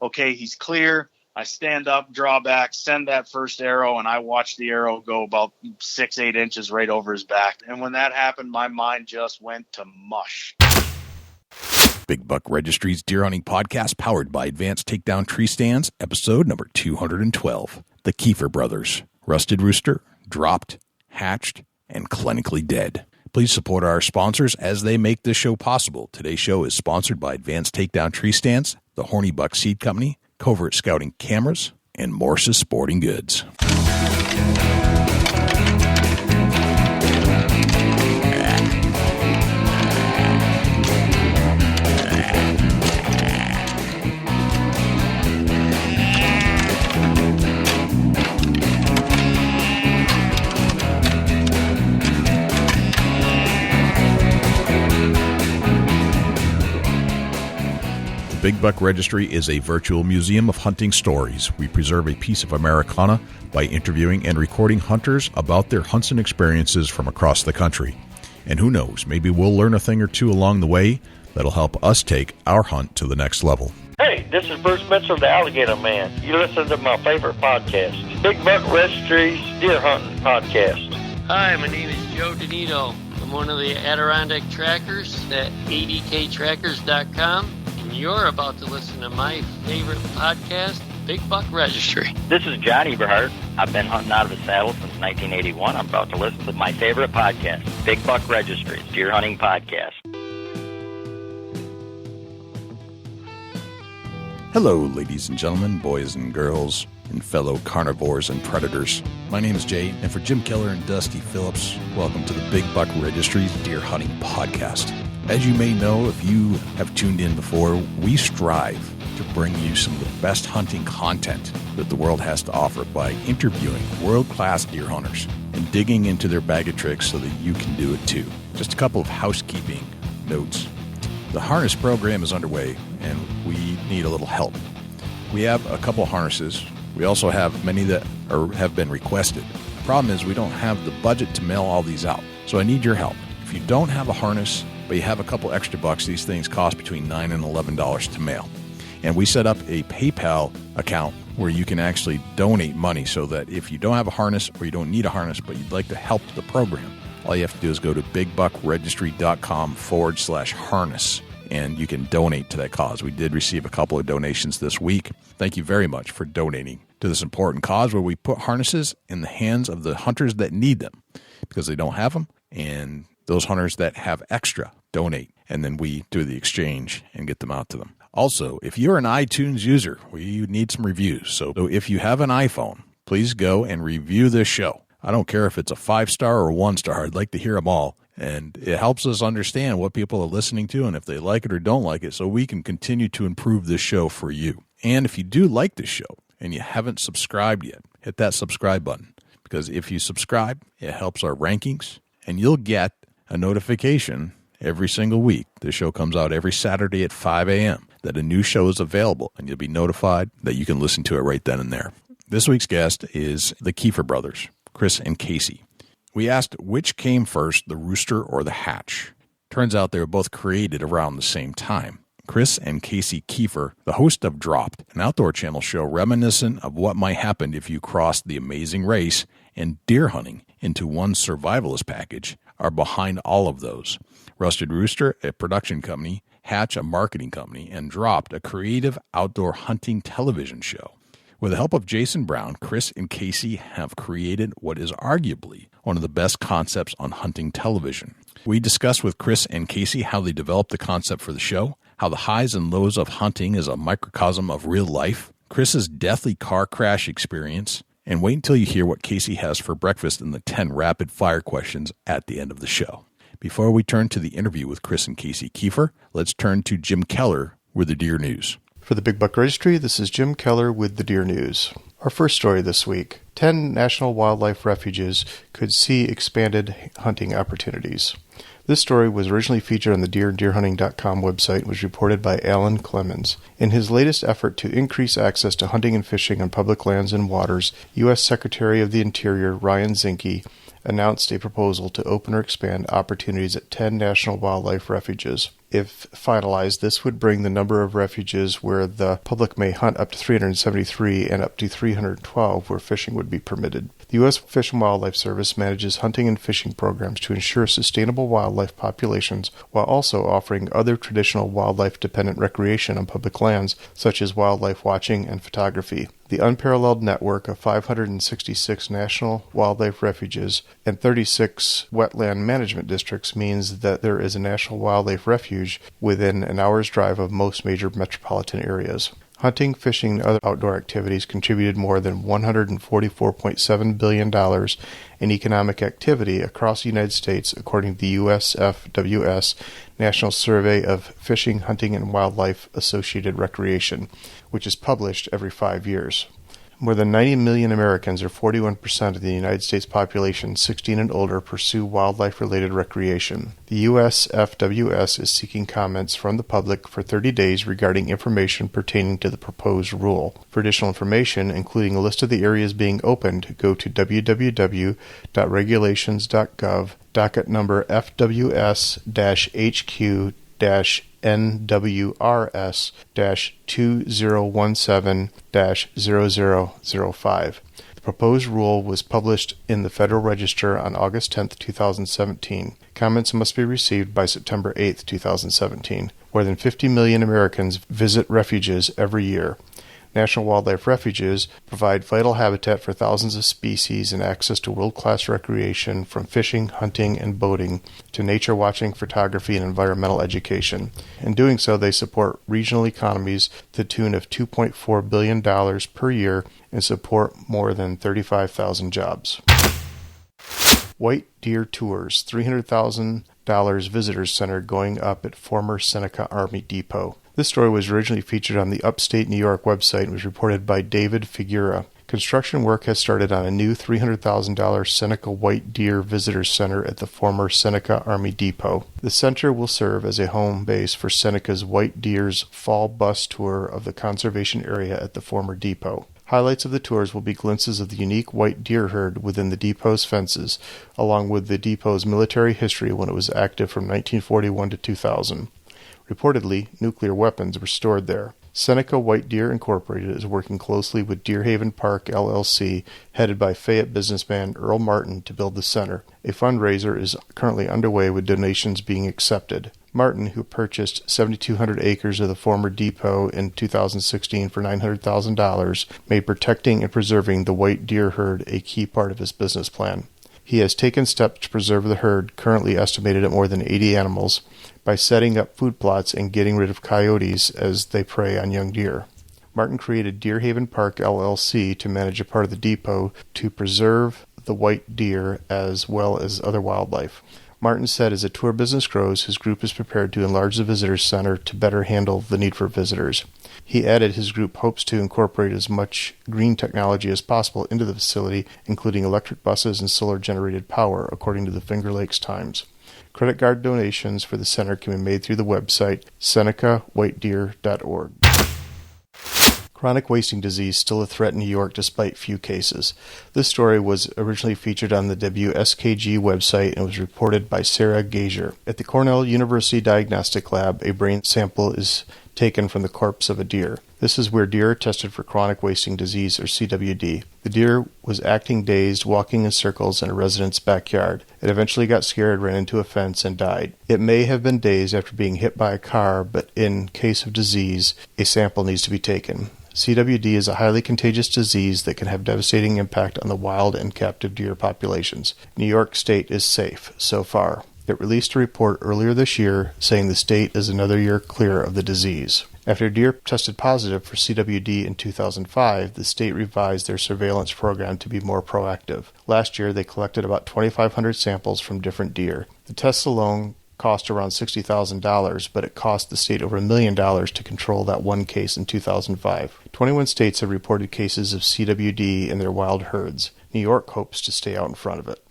okay, he's clear. I stand up, draw back, send that first arrow, and I watch the arrow go about 6-8 inches right over his back. And when that happened, my mind just went to mush. Big Buck Registry's Deer Hunting Podcast, powered by Advanced Takedown Tree Stands, episode number 212. The Keefer Brothers. Rusted Rooster, dropped, hatched, and clinically dead. Please support our sponsors as they make this show possible. Today's show is sponsored by Advanced Takedown Tree Stands, the Horny Buck Seed Company, Covert Scouting Cameras, and Morse's Sporting Goods. Big Buck Registry is a virtual museum of hunting stories. We preserve a piece of Americana by interviewing and recording hunters about their hunts and experiences from across the country. And who knows, maybe we'll learn a thing or two along the way that'll help us take our hunt to the next level. Hey, this is Bruce Mitchell, the Alligator Man. You listen to my favorite podcast, Big Buck Registry's Deer Hunting Podcast. Hi, my name is Joe Donito. I'm one of the Adirondack trackers at adktrackers.com. You're about to listen to my favorite podcast, Big Buck Registry. This is John Eberhardt. I've been hunting out of the saddle since 1981. I'm about to listen to my favorite podcast, Big Buck Registry, Deer Hunting Podcast. Hello, ladies and gentlemen, boys and girls, and fellow carnivores and predators. My name is Jay, and for Jim Keller and Dusty Phillips, welcome to the Big Buck Registry's Deer Hunting Podcast. As you may know, if you have tuned in before, we strive to bring you some of the best hunting content that the world has to offer by interviewing world-class deer hunters and digging into their bag of tricks so that you can do it too. Just a couple of housekeeping notes. The harness program is underway, and we need a little help. We have a couple harnesses. We also have many that have been requested. The problem is we don't have the budget to mail all these out, so I need your help. If you don't have a harness, but you have a couple extra bucks, these things cost between $9 and $11 to mail. And we set up a PayPal account where you can actually donate money so that if you don't have a harness or you don't need a harness, but you'd like to help the program, all you have to do is go to bigbuckregistry.com/harness, and you can donate to that cause. We did receive a couple of donations this week. Thank you very much for donating to this important cause where we put harnesses in the hands of the hunters that need them because they don't have them, and those hunters that have extra donate, and then we do the exchange and get them out to them. Also, if you're an iTunes user, we need some reviews. So if you have an iPhone, please go and review this show. I don't care if it's a 5-star or a 1-star. I'd like to hear them all. And it helps us understand what people are listening to and if they like it or don't like it, so we can continue to improve this show for you. And if you do like this show and you haven't subscribed yet, hit that subscribe button. Because if you subscribe, it helps our rankings, and you'll get a notification every single week. The show comes out every Saturday at 5 a.m. that a new show is available, and you'll be notified that you can listen to it right then and there. This week's guest is the Keefer brothers, Chris and Casey. We asked which came first, the rooster or the hatch. Turns out they were both created around the same time. Chris and Casey Keefer, the host of Dropped, an Outdoor Channel show reminiscent of what might happen if you crossed The Amazing Race and deer hunting into one survivalist package, are behind all of those. Rusted Rooster, a production company, Hatch, a marketing company, and Dropped, a creative outdoor hunting television show. With the help of Jason Brown, Chris and Casey have created what is arguably one of the best concepts on hunting television. We discussed with Chris and Casey how they developed the concept for the show, how the highs and lows of hunting is a microcosm of real life, Chris's deathly car crash experience, and wait until you hear what Casey has for breakfast in the 10 rapid-fire questions at the end of the show. Before we turn to the interview with Chris and Casey Keefer, let's turn to Jim Keller with the Deer News. For the Big Buck Registry, this is Jim Keller with the Deer News. Our first story this week, 10 national wildlife refuges could see expanded hunting opportunities. This story was originally featured on the deerhunting.com website and was reported by Alan Clemens. In his latest effort to increase access to hunting and fishing on public lands and waters, U.S. Secretary of the Interior Ryan Zinke announced a proposal to open or expand opportunities at 10 national wildlife refuges. If finalized, this would bring the number of refuges where the public may hunt up to 373 and up to 312 where fishing would be permitted. The U.S. Fish and Wildlife Service manages hunting and fishing programs to ensure sustainable wildlife populations while also offering other traditional wildlife-dependent recreation on public lands, such as wildlife watching and photography. The unparalleled network of 566 national wildlife refuges and 36 wetland management districts means that there is a national wildlife refuge within an hour's drive of most major metropolitan areas. Hunting, fishing, and other outdoor activities contributed more than $144.7 billion in economic activity across the United States, according to the USFWS National Survey of Fishing, Hunting, and Wildlife Associated Recreation, which is published every 5 years. More than 90 million Americans, or 41% of the United States population 16 and older, pursue wildlife-related recreation. The USFWS is seeking comments from the public for 30 days regarding information pertaining to the proposed rule. For additional information, including a list of the areas being opened, go to www.regulations.gov, docket number FWS-HQ-NWRS-2017-0005. The proposed rule was published in the Federal Register on August 10, 2017. Comments must be received by September 8, 2017. More than 50 million Americans visit refuges every year. National wildlife refuges provide vital habitat for thousands of species and access to world-class recreation from fishing, hunting, and boating to nature watching, photography, and environmental education. In doing so, they support regional economies to the tune of $2.4 billion per year and support more than 35,000 jobs. White Deer Tours, $300,000 visitors center going up at former Seneca Army Depot. This story was originally featured on the Upstate New York website and was reported by David Figura. Construction work has started on a new $300,000 Seneca White Deer Visitor Center at the former Seneca Army Depot. The center will serve as a home base for Seneca's White Deer's fall bus tour of the conservation area at the former depot. Highlights of the tours will be glimpses of the unique white deer herd within the depot's fences, along with the depot's military history when it was active from 1941 to 2000. Reportedly, nuclear weapons were stored there. Seneca White Deer Incorporated is working closely with Deerhaven Park LLC, headed by Fayette businessman Earl Martin, to build the center. A fundraiser is currently underway with donations being accepted. Martin, who purchased 7,200 acres of the former depot in 2016 for $900,000, made protecting and preserving the white deer herd a key part of his business plan. He has taken steps to preserve the herd, currently estimated at more than 80 animals, by setting up food plots and getting rid of coyotes as they prey on young deer. Martin created Deerhaven Park LLC to manage a part of the depot to preserve the white deer as well as other wildlife. Martin said as the tour business grows, his group is prepared to enlarge the visitor center to better handle the need for visitors. He added his group hopes to incorporate as much green technology as possible into the facility, including electric buses and solar-generated power, according to the Finger Lakes Times. Credit card donations for the center can be made through the website senecawhitedeer.org. Chronic wasting disease still a threat in New York despite few cases. This story was originally featured on the WSKG website and was reported by Sarah Gager. At the Cornell University Diagnostic Lab, a brain sample is taken from the corpse of a deer. This is where deer are tested for chronic wasting disease, or CWD. The deer was acting dazed, walking in circles in a resident's backyard. It eventually got scared, ran into a fence, and died. It may have been dazed after being hit by a car, but in case of disease, a sample needs to be taken. CWD is a highly contagious disease that can have devastating impact on the wild and captive deer populations. New York State is safe, so far. It released a report earlier this year saying the state is another year clear of the disease. After deer tested positive for CWD in 2005, the state revised their surveillance program to be more proactive. Last year, they collected about 2,500 samples from different deer. The tests alone cost around $60,000, but it cost the state over $1 million to control that one case in 2005. 21 states have reported cases of CWD in their wild herds. New York hopes to stay out in front of it.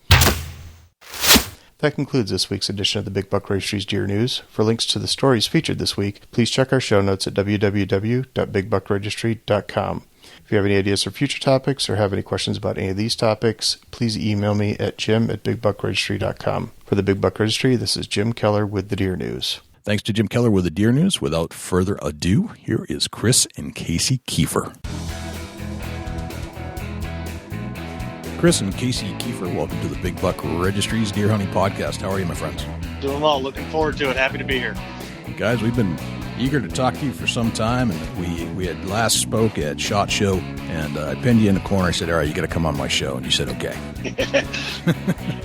That concludes this week's edition of the Big Buck Registry's Deer News. For links to the stories featured this week, please check our show notes at www.bigbuckregistry.com. If you have any ideas for future topics or have any questions about any of these topics, please email me at jim@bigbuckregistry.com. For the Big Buck Registry, this is Jim Keller with the Deer News. Thanks to Jim Keller with the Deer News. Without further ado, here is Chris and Casey Keefer. Chris and Casey Keefer, welcome to the Big Buck Registries Deer Hunting Podcast. How are you, my friends? Doing well. Looking forward to it. Happy to be here. Guys, we've been eager to talk to you for some time, and we had last spoke at SHOT Show, and I pinned you in the corner. I said, all right, you got to come on my show, and you said, okay.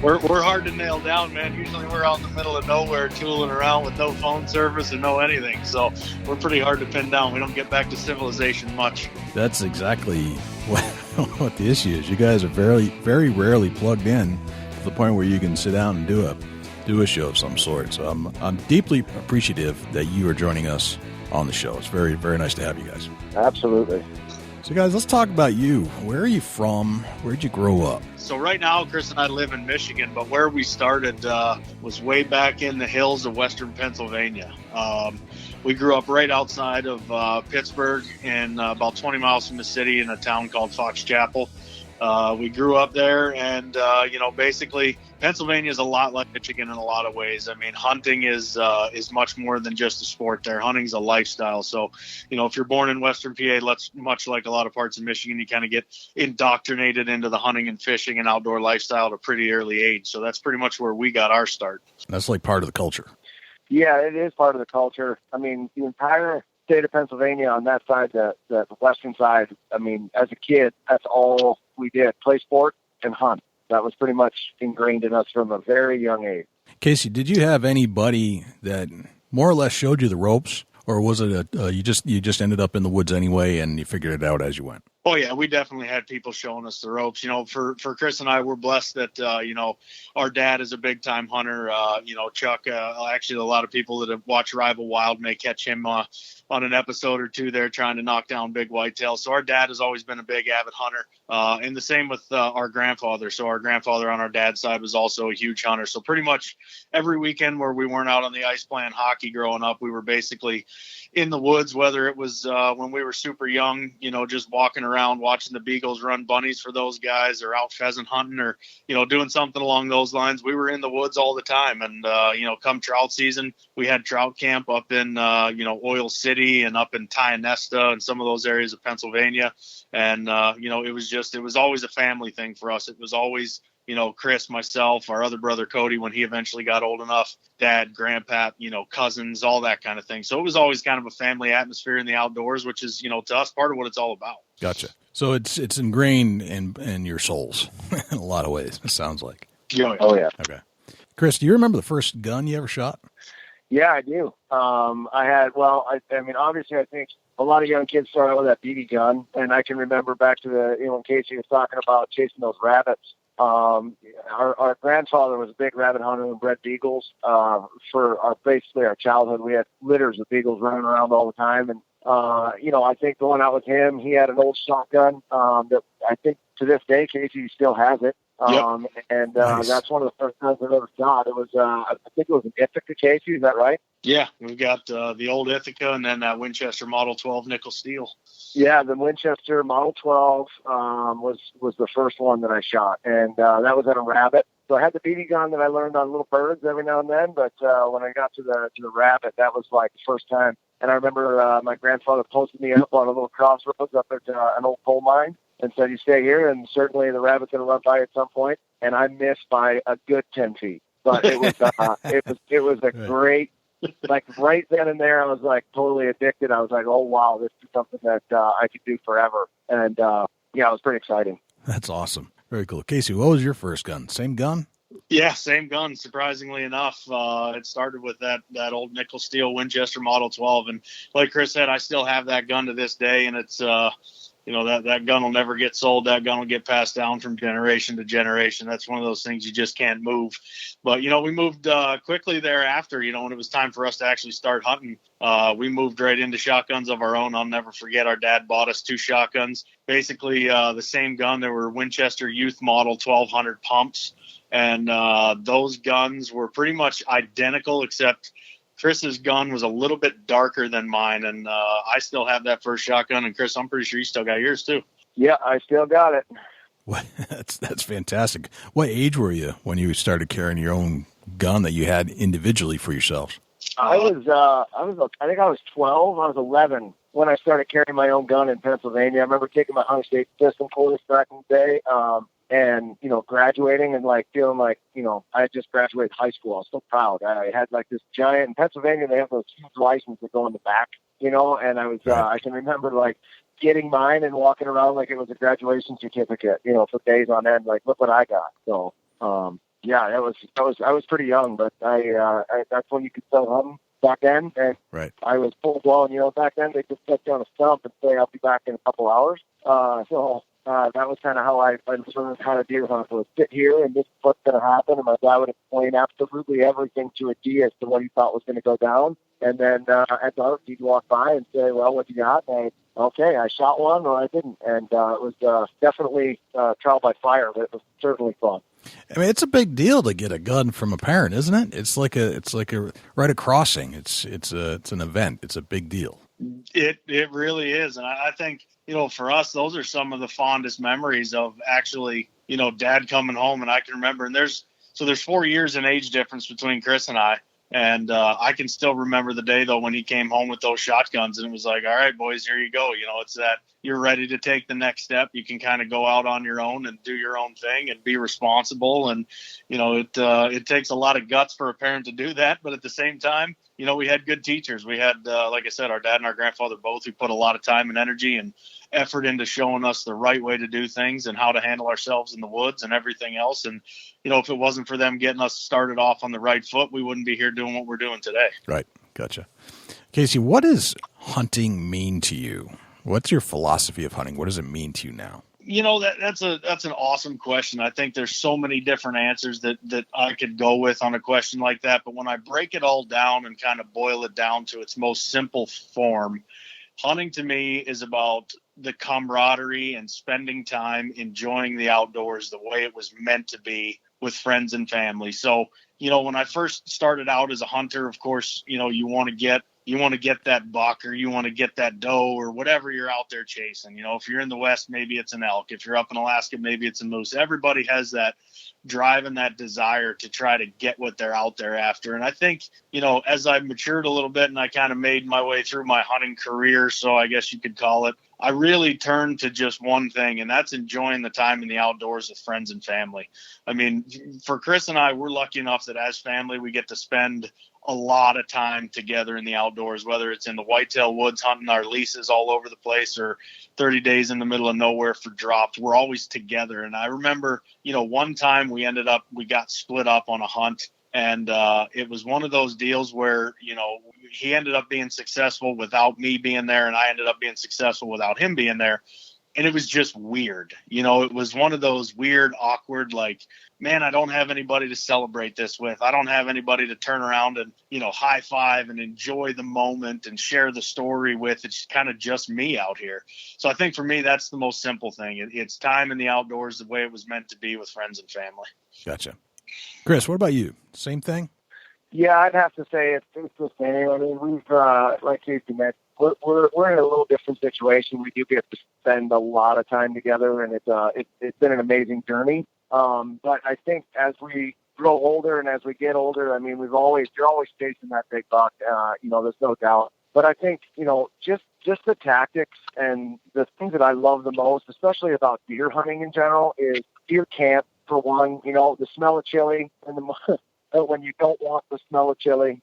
We're hard to nail down, man. Usually we're out in the middle of nowhere tooling around with no phone service and no anything, so we're pretty hard to pin down. We don't get back to civilization much. That's exactly what the issue is. You guys are very, very rarely plugged in to the point where you can sit down and do a show of some sort. So I'm deeply appreciative that you are joining us on the show. It's very, very nice to have you guys. Absolutely. So guys, let's talk about you. Where are you from? Where'd you grow up? So right now, Chris and I live in Michigan, but where we started was way back in the hills of western Pennsylvania. We grew up right outside of Pittsburgh and about 20 miles from the city in a town called Fox Chapel. We grew up there, and basically Pennsylvania is a lot like Michigan in a lot of ways. I mean, hunting is much more than just a sport there. Hunting's a lifestyle. So, if you're born in Western PA, much like a lot of parts of Michigan, you kind of get indoctrinated into the hunting and fishing and outdoor lifestyle at a pretty early age. So that's pretty much where we got our start. That's like part of the culture. Yeah, it is part of the culture. I mean, the entire state of Pennsylvania on that side, the western side, I mean, as a kid, that's all we did, play sport and hunt. That was pretty much ingrained in us from a very young age. Casey, did you have anybody that more or less showed you the ropes, or was it you just ended up in the woods anyway and you figured it out as you went? Oh yeah, we definitely had people showing us the ropes. For Chris and I, we're blessed that our dad is a big time hunter. Chuck, actually a lot of people that have watched Rival Wild may catch him on an episode or two there trying to knock down big whitetails. So our dad has always been a big avid hunter, and the same with our grandfather. So our grandfather on our dad's side was also a huge hunter. So pretty much every weekend where we weren't out on the ice playing hockey growing up, we were basically in the woods, whether it was when we were super young, just walking around watching the beagles run bunnies for those guys, or out pheasant hunting, or doing something along those lines. We were in the woods all the time. And come trout season, we had trout camp up in Oil City and up in Tionesta and some of those areas of Pennsylvania. And it was always a family thing for us. It was always Chris, myself, our other brother Cody, when he eventually got old enough, dad, grandpa, cousins, all that kind of thing. So it was always kind of a family atmosphere in the outdoors, which is, to us, part of what it's all about. Gotcha. So it's ingrained in your souls in a lot of ways, it sounds like. Oh, yeah. Okay. Chris, do you remember the first gun you ever shot? Yeah, I do. Obviously, I think a lot of young kids start out with that BB gun. And I can remember back to when Casey was talking about chasing those rabbits. Our grandfather was a big rabbit hunter and bred beagles. For basically our childhood, we had litters of beagles running around all the time. And, I think going out with him, he had an old shotgun, that I think to this day, Casey still has it. Yep. Nice. That's one of the first times I've ever shot. It was, I think it was an Ithaca, Casey. Is that right? Yeah. We've got, the old Ithaca and then that Winchester Model 12 nickel steel. Yeah, the Winchester Model 12 was the first one that I shot, and that was at a rabbit. So I had the BB gun that I learned on little birds every now and then, but when I got to the rabbit, that was like the first time. And I remember my grandfather posted me up on a little crossroads up at an old coal mine and said, "You stay here, and certainly the rabbit's going to run by at some point." And I missed by a good 10 feet, but it was it was a great. Like right then and there, I was like totally addicted. I was like, oh, wow, this is something that I could do forever. And, it was pretty exciting. That's awesome. Very cool. Casey, what was your first gun? Same gun? Yeah, same gun. Surprisingly enough, it started with that old nickel steel Winchester Model 12. And like Chris said, I still have that gun to this day. And it's, that gun will never get sold. That gun will get passed down from generation to generation. That's one of those things you just can't move. But, we moved quickly thereafter, when it was time for us to actually start hunting. We moved right into shotguns of our own. I'll never forget our dad bought us 2 shotguns. Basically, the same gun. There were Winchester Youth Model 1200 pumps. And those guns were pretty much identical, except Chris's gun was a little bit darker than mine, and I still have that first shotgun. And Chris, I'm pretty sure you still got yours too. Yeah, I still got it. Well, that's fantastic. What age were you when you started carrying your own gun that you had individually for yourselves? I think I was 12. I was 11 when I started carrying my own gun in Pennsylvania. I remember taking my hunter state pistol course back in the day, and, graduating and like feeling like, I had just graduated high school. I was so proud. I had like this giant, in Pennsylvania, they have those huge licenses that go in the back, and I was, I can remember like getting mine and walking around like it was a graduation certificate, for days on end, like, look what I got. So, yeah, I was pretty young, but I that's when you could start hunting back then. And right. I was full blown, back then they just set down a stump and say, I'll be back in a couple hours. That was kind of how I learned how to deer hunt. Was sit here and this is what's going to happen. And my dad would explain absolutely everything to a D as to what he thought was going to go down. And then at dark, he'd walk by and say, well, what you got? And I shot one or I didn't. And it was definitely trial by fire, but it was certainly fun. I mean, it's a big deal to get a gun from a parent, isn't it? It's like a rite of crossing. It's an event. It's a big deal. It really is. And I think, for us, those are some of the fondest memories of actually, Dad coming home. And I can remember, and there's 4 years in age difference between Chris and I. And I can still remember the day, though, when he came home with those shotguns and it was like, all right, boys, here you go. It's that you're ready to take the next step. You can kind of go out on your own and do your own thing and be responsible. And, it takes a lot of guts for a parent to do that. But at the same time, we had good teachers. We had, like I said, our dad and our grandfather both who put a lot of time and energy and effort into showing us the right way to do things and how to handle ourselves in the woods and everything else. And, if it wasn't for them getting us started off on the right foot, we wouldn't be here doing what we're doing today. Right. Gotcha. Casey, what does hunting mean to you? What's your philosophy of hunting? What does it mean to you now? That's an awesome question. I think there's so many different answers that I could go with on a question like that. But when I break it all down and kind of boil it down to its most simple form, hunting to me is about the camaraderie and spending time enjoying the outdoors the way it was meant to be with friends and family. So, when I first started out as a hunter, of course, you want to get that buck or you want to get that doe or whatever you're out there chasing. If you're in the West, maybe it's an elk. If you're up in Alaska, maybe it's a moose. Everybody has that drive and that desire to try to get what they're out there after. And I think, as I matured a little bit and I kind of made my way through my hunting career, so I guess you could call it, I really turned to just one thing, and that's enjoying the time in the outdoors with friends and family. I mean, for Chris and I, we're lucky enough that as family, we get to spend a lot of time together in the outdoors, whether it's in the whitetail woods, hunting our leases all over the place, or 30 days in the middle of nowhere for drops. We're always together. And I remember, one time we got split up on a hunt. And it was one of those deals where, he ended up being successful without me being there, and I ended up being successful without him being there. And it was just weird. It was one of those weird, awkward, like, man, I don't have anybody to celebrate this with. I don't have anybody to turn around and, high five and enjoy the moment and share the story with. It's kind of just me out here. So I think for me, that's the most simple thing. It's time in the outdoors the way it was meant to be with friends and family. Gotcha. Chris, what about you? Same thing? Yeah, I'd have to say it's the same. I mean, we've, like Casey mentioned, we're in a little different situation. We do get to spend a lot of time together, and it's been an amazing journey. But I think as we grow older and as we get older, I mean, you're always chasing that big buck. There's no doubt. But I think, just the tactics and the things that I love the most, especially about deer hunting in general, is deer camp. For one, the smell of chili and when you don't want the smell of chili,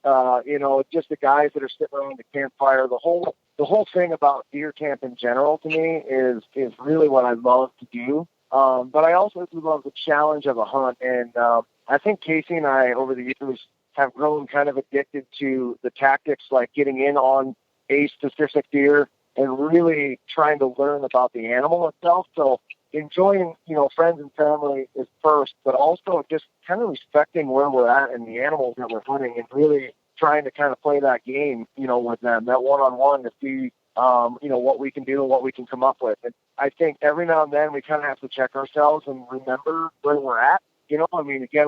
just the guys that are sitting around the campfire. The whole thing about deer camp in general to me is really what I love to do. But I also do love the challenge of a hunt. And I think Casey and I over the years have grown kind of addicted to the tactics, like getting in on a specific deer and really trying to learn about the animal itself. So enjoying, friends and family is first, but also just kind of respecting where we're at and the animals that we're hunting and really trying to kind of play that game, with them, that one-on-one to see, what we can do and what we can come up with. And I think every now and then we kind of have to check ourselves and remember where we're at. Again,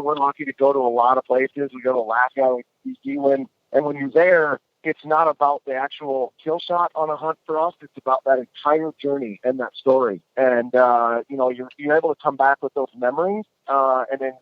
we're lucky to go to a lot of places. We go to Alaska, we see Zealand, and when you're there, it's not about the actual kill shot on a hunt for us. It's about that entire journey and that story. And, you're able to come back with those memories. And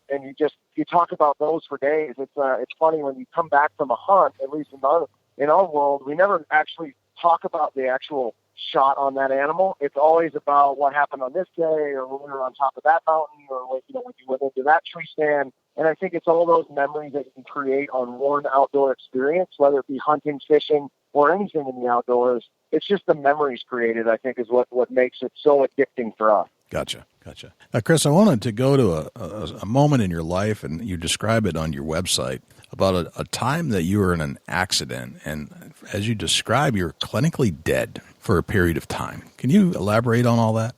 you talk about those for days. It's funny when you come back from a hunt, at least in our world, we never actually talk about the actual shot on that animal. It's always about what happened on this day, or when we were on top of that mountain, or when you went into that tree stand. And I think it's all those memories that you can create on one outdoor experience, whether it be hunting, fishing, or anything in the outdoors. It's just the memories created, I think, is what makes it so addicting for us. Gotcha. Chris, I wanted to go to a moment in your life, and you describe it on your website, about a time that you were in an accident. And as you describe, you're clinically dead for a period of time. Can you elaborate on all that?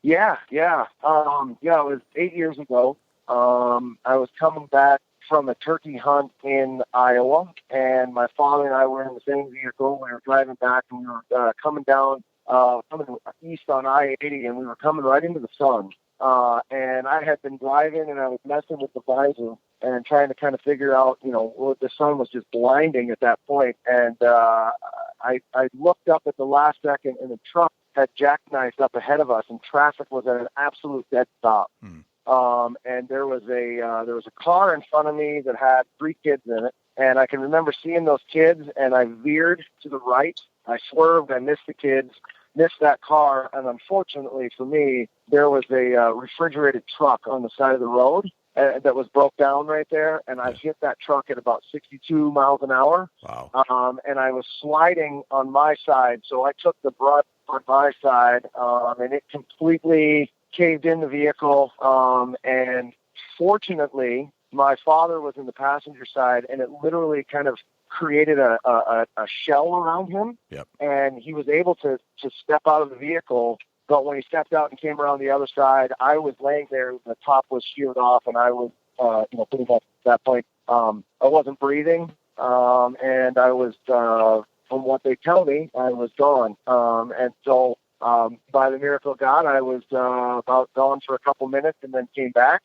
Yeah. It was 8 years ago. I was coming back from a turkey hunt in Iowa, and my father and I were in the same vehicle. We were driving back, and we were coming east on I-80, and we were coming right into the sun. And I had been driving, and I was messing with the visor and trying to kind of figure out, the sun was just blinding at that point. And I looked up at the last second, and the truck had jackknifed up ahead of us, and traffic was at an absolute dead stop. And there was a car in front of me that had 3 kids in it, and I can remember seeing those kids, and I veered to the right. I swerved, I missed the kids, missed that car, and unfortunately for me, there was a refrigerated truck on the side of the road that was broke down right there, and I hit that truck at about 62 miles an hour. Wow. And I was sliding on my side, so I took the brunt on my side, and it completely caved in the vehicle, and fortunately, my father was in the passenger side, and it literally kind of created a shell around him. Yep. And he was able to step out of the vehicle, but when he stepped out and came around the other side, I was laying there, the top was sheared off, and I was, pretty much at that point, I wasn't breathing, and I was, from what they tell me, I was gone, and so by the miracle of God, I was about gone for a couple minutes and then came back,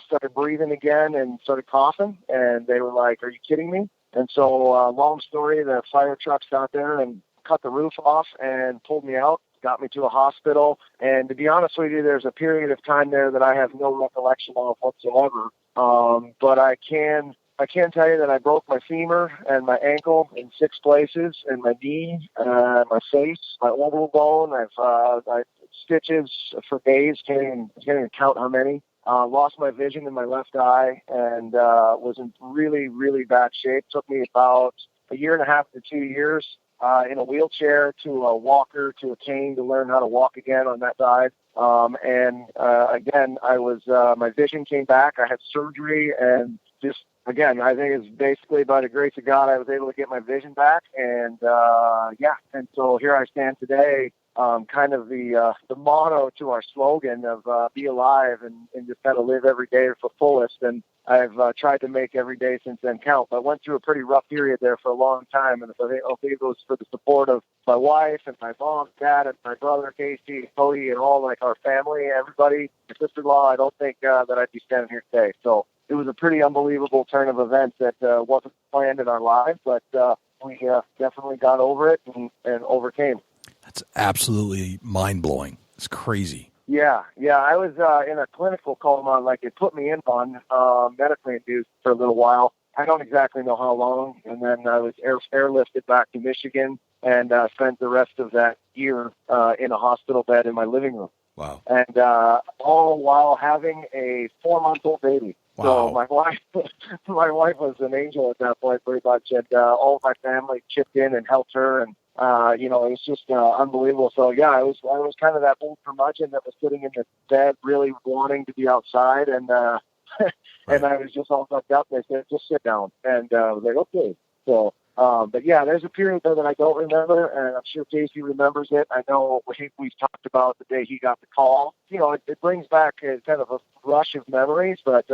started breathing again and started coughing. And they were like, "Are you kidding me?" And so, long story, the fire trucks got there and cut the roof off and pulled me out, got me to a hospital. And to be honest with you, there's a period of time there that I have no recollection of whatsoever. But I can tell you that I broke my femur and my ankle in 6 places, and my knee, my face, my orbital bone. I've stitches for days. Can't even count how many. Lost my vision in my left eye, and was in really, really bad shape. Took me about 1.5 to 2 years in a wheelchair to a walker to a cane to learn how to walk again on that side. Again, I was my vision came back. I had surgery, and just again, I think it's basically by the grace of God I was able to get my vision back, and and so here I stand today, kind of the motto to our slogan of be alive and just kind of live every day for fullest. And I've tried to make every day since then count. But I went through a pretty rough period there for a long time, and I think it was for the support of my wife and my mom, dad, and my brother Casey, Cody, and all like our family, everybody, my sister-in-law. I don't think that I'd be standing here today. So it was a pretty unbelievable turn of events that wasn't planned in our lives, but we definitely got over it and overcame. That's absolutely mind-blowing. It's crazy. Yeah. I was in a clinical coma, like it put me in on medically induced for a little while. I don't exactly know how long, and then I was airlifted back to Michigan and spent the rest of that year in a hospital bed in my living room. Wow. And all while having a 4-month-old baby. Wow. So my wife was an angel at that point, pretty much, and all of my family chipped in and helped her, and it was just unbelievable. So yeah, I was kind of that old curmudgeon that was sitting in the bed, really wanting to be outside, and and I was just all fucked up. They said, "Just sit down," and I was like, "Okay." So, but yeah, there's a period there that I don't remember, and I'm sure Casey remembers it. I know we've talked about the day he got the call. It brings back kind of a rush of memories, but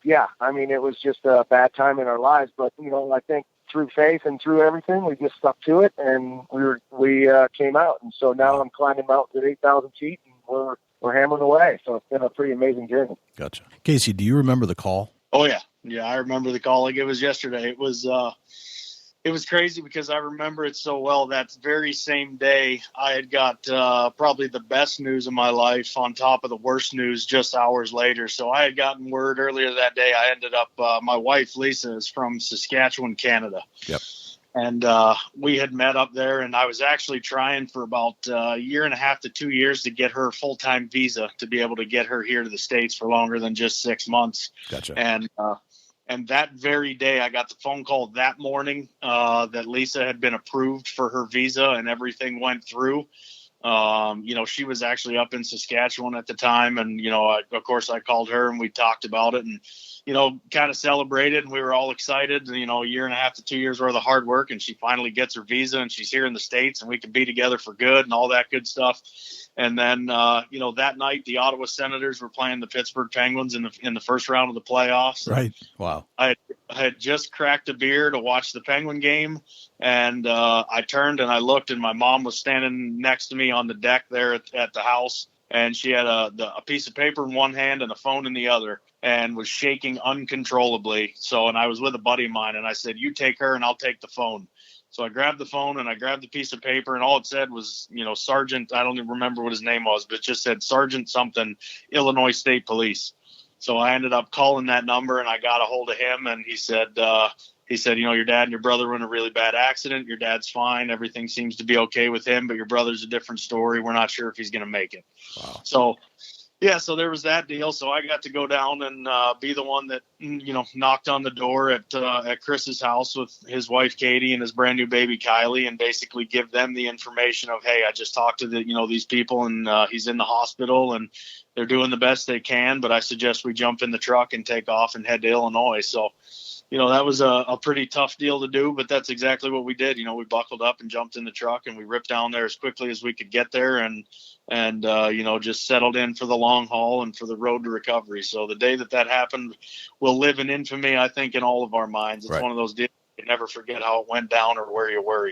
yeah, I mean, it was just a bad time in our lives. But I think through faith and through everything, we just stuck to it, and we came out. And so now I'm climbing mountains at 8,000 feet, and we're hammering away. So it's been a pretty amazing journey. Gotcha. Casey, do you remember the call? Oh yeah, I remember the call like it was yesterday. It was It was crazy because I remember it so well. That very same day, I had got probably the best news of my life on top of the worst news just hours later. So I had gotten word earlier that day. I ended up, my wife, Lisa, is from Saskatchewan, Canada. Yep. And we had met up there, and I was actually trying for about a year and a half to 2 years to get her full-time visa to be able to get her here to the States for longer than just 6 months. Gotcha. And that very day, I got the phone call that morning that Lisa had been approved for her visa and everything went through. She was actually up in Saskatchewan at the time. And, of course, I called her and we talked about it and, kind of celebrated. And we were all excited, a year and a half to 2 years worth of hard work. And she finally gets her visa and she's here in the States and we can be together for good and all that good stuff. And then, that night, the Ottawa Senators were playing the Pittsburgh Penguins in the first round of the playoffs. Right. Wow. I had just cracked a beer to watch the Penguin game, and I turned and I looked, and my mom was standing next to me on the deck there at the house, and she had a piece of paper in one hand and a phone in the other, and was shaking uncontrollably. And I was with a buddy of mine, and I said, "You take her, and I'll take the phone." So I grabbed the phone and I grabbed the piece of paper, and all it said was, Sergeant, I don't even remember what his name was, but it just said Sergeant something, Illinois State Police. So I ended up calling that number and I got a hold of him, and he said, your dad and your brother were in a really bad accident. Your dad's fine. Everything seems to be okay with him, but your brother's a different story. We're not sure if he's going to make it. Wow. So there was that deal. So I got to go down and be the one that, knocked on the door at Chris's house with his wife, Katie, and his brand new baby, Kylie, and basically give them the information of, hey, I just talked to these people, and he's in the hospital and they're doing the best they can, but I suggest we jump in the truck and take off and head to Illinois. So, that was a pretty tough deal to do, but that's exactly what we did. We buckled up and jumped in the truck and we ripped down there as quickly as we could get there and just settled in for the long haul and for the road to recovery. So the day that happened will live in infamy, I think, in all of our minds. It's right. One of those deals you never forget how it went down or where you were,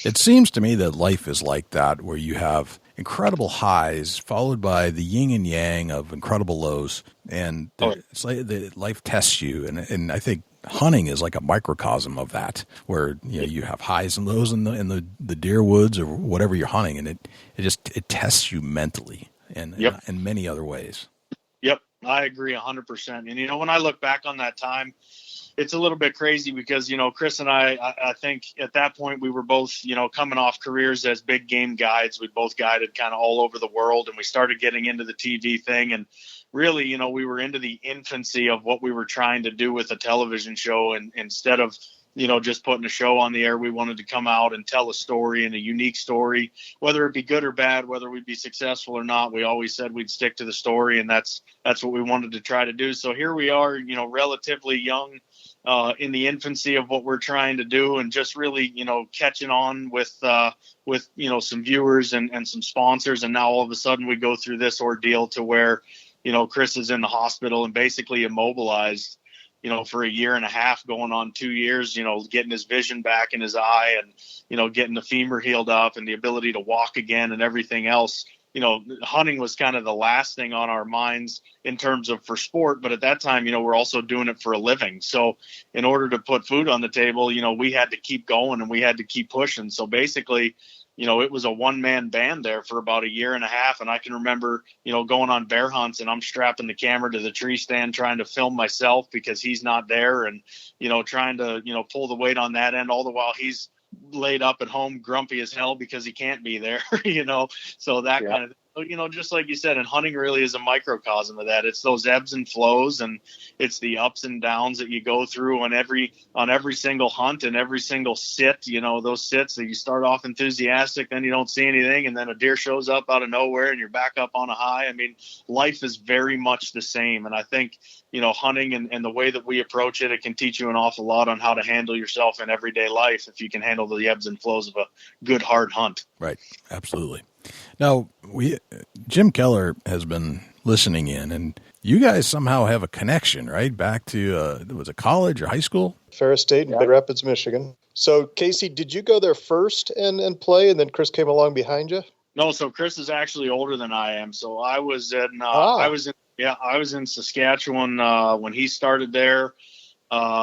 It seems to me that life is like that, where you have incredible highs followed by the yin and yang of incredible lows. And it's like life tests you. And I think hunting is like a microcosm of that, where you have highs and lows in the deer woods or whatever you're hunting, and it tests you mentally and in many other ways. Yep, I agree 100%. And when I look back on that time, it's a little bit crazy because Chris and I think at that point we were both coming off careers as big game guides. We both guided kind of all over the world, and we started getting into the TV thing, and really, we were into the infancy of what we were trying to do with a television show. And instead of, just putting a show on the air, we wanted to come out and tell a story, and a unique story, whether it be good or bad, whether we'd be successful or not. We always said we'd stick to the story, and that's what we wanted to try to do. So here we are, relatively young, in the infancy of what we're trying to do, and just really, catching on with some viewers and some sponsors. And now all of a sudden we go through this ordeal to where, Chris is in the hospital and basically immobilized, for a year and a half, going on 2 years, getting his vision back in his eye and, getting the femur healed up and the ability to walk again and everything else. Hunting was kind of the last thing on our minds in terms of for sport. But at that time, we're also doing it for a living. So in order to put food on the table, we had to keep going and we had to keep pushing. So basically, it was a one-man band there for about a year and a half. And I can remember, going on bear hunts, and I'm strapping the camera to the tree stand, trying to film myself because he's not there, and, trying to, pull the weight on that end, all the while he's laid up at home grumpy as hell because he can't be there, so that kind of, just like you said, and hunting really is a microcosm of that. It's those ebbs and flows, and it's the ups and downs that you go through on every single hunt and every single sit, those sits that you start off enthusiastic, then you don't see anything, and then a deer shows up out of nowhere and you're back up on a high. I mean, life is very much the same. And I think, hunting and the way that we approach it, it can teach you an awful lot on how to handle yourself in everyday life if you can handle the ebbs and flows of a good hard hunt. Right. Absolutely. Now, Jim Keller has been listening in, and you guys somehow have a connection, right? Back to, was it college or high school? Ferris State in Big Rapids, Michigan. So, Casey, did you go there first and play, and then Chris came along behind you? No, so Chris is actually older than I am. So I was in Saskatchewan when he started there.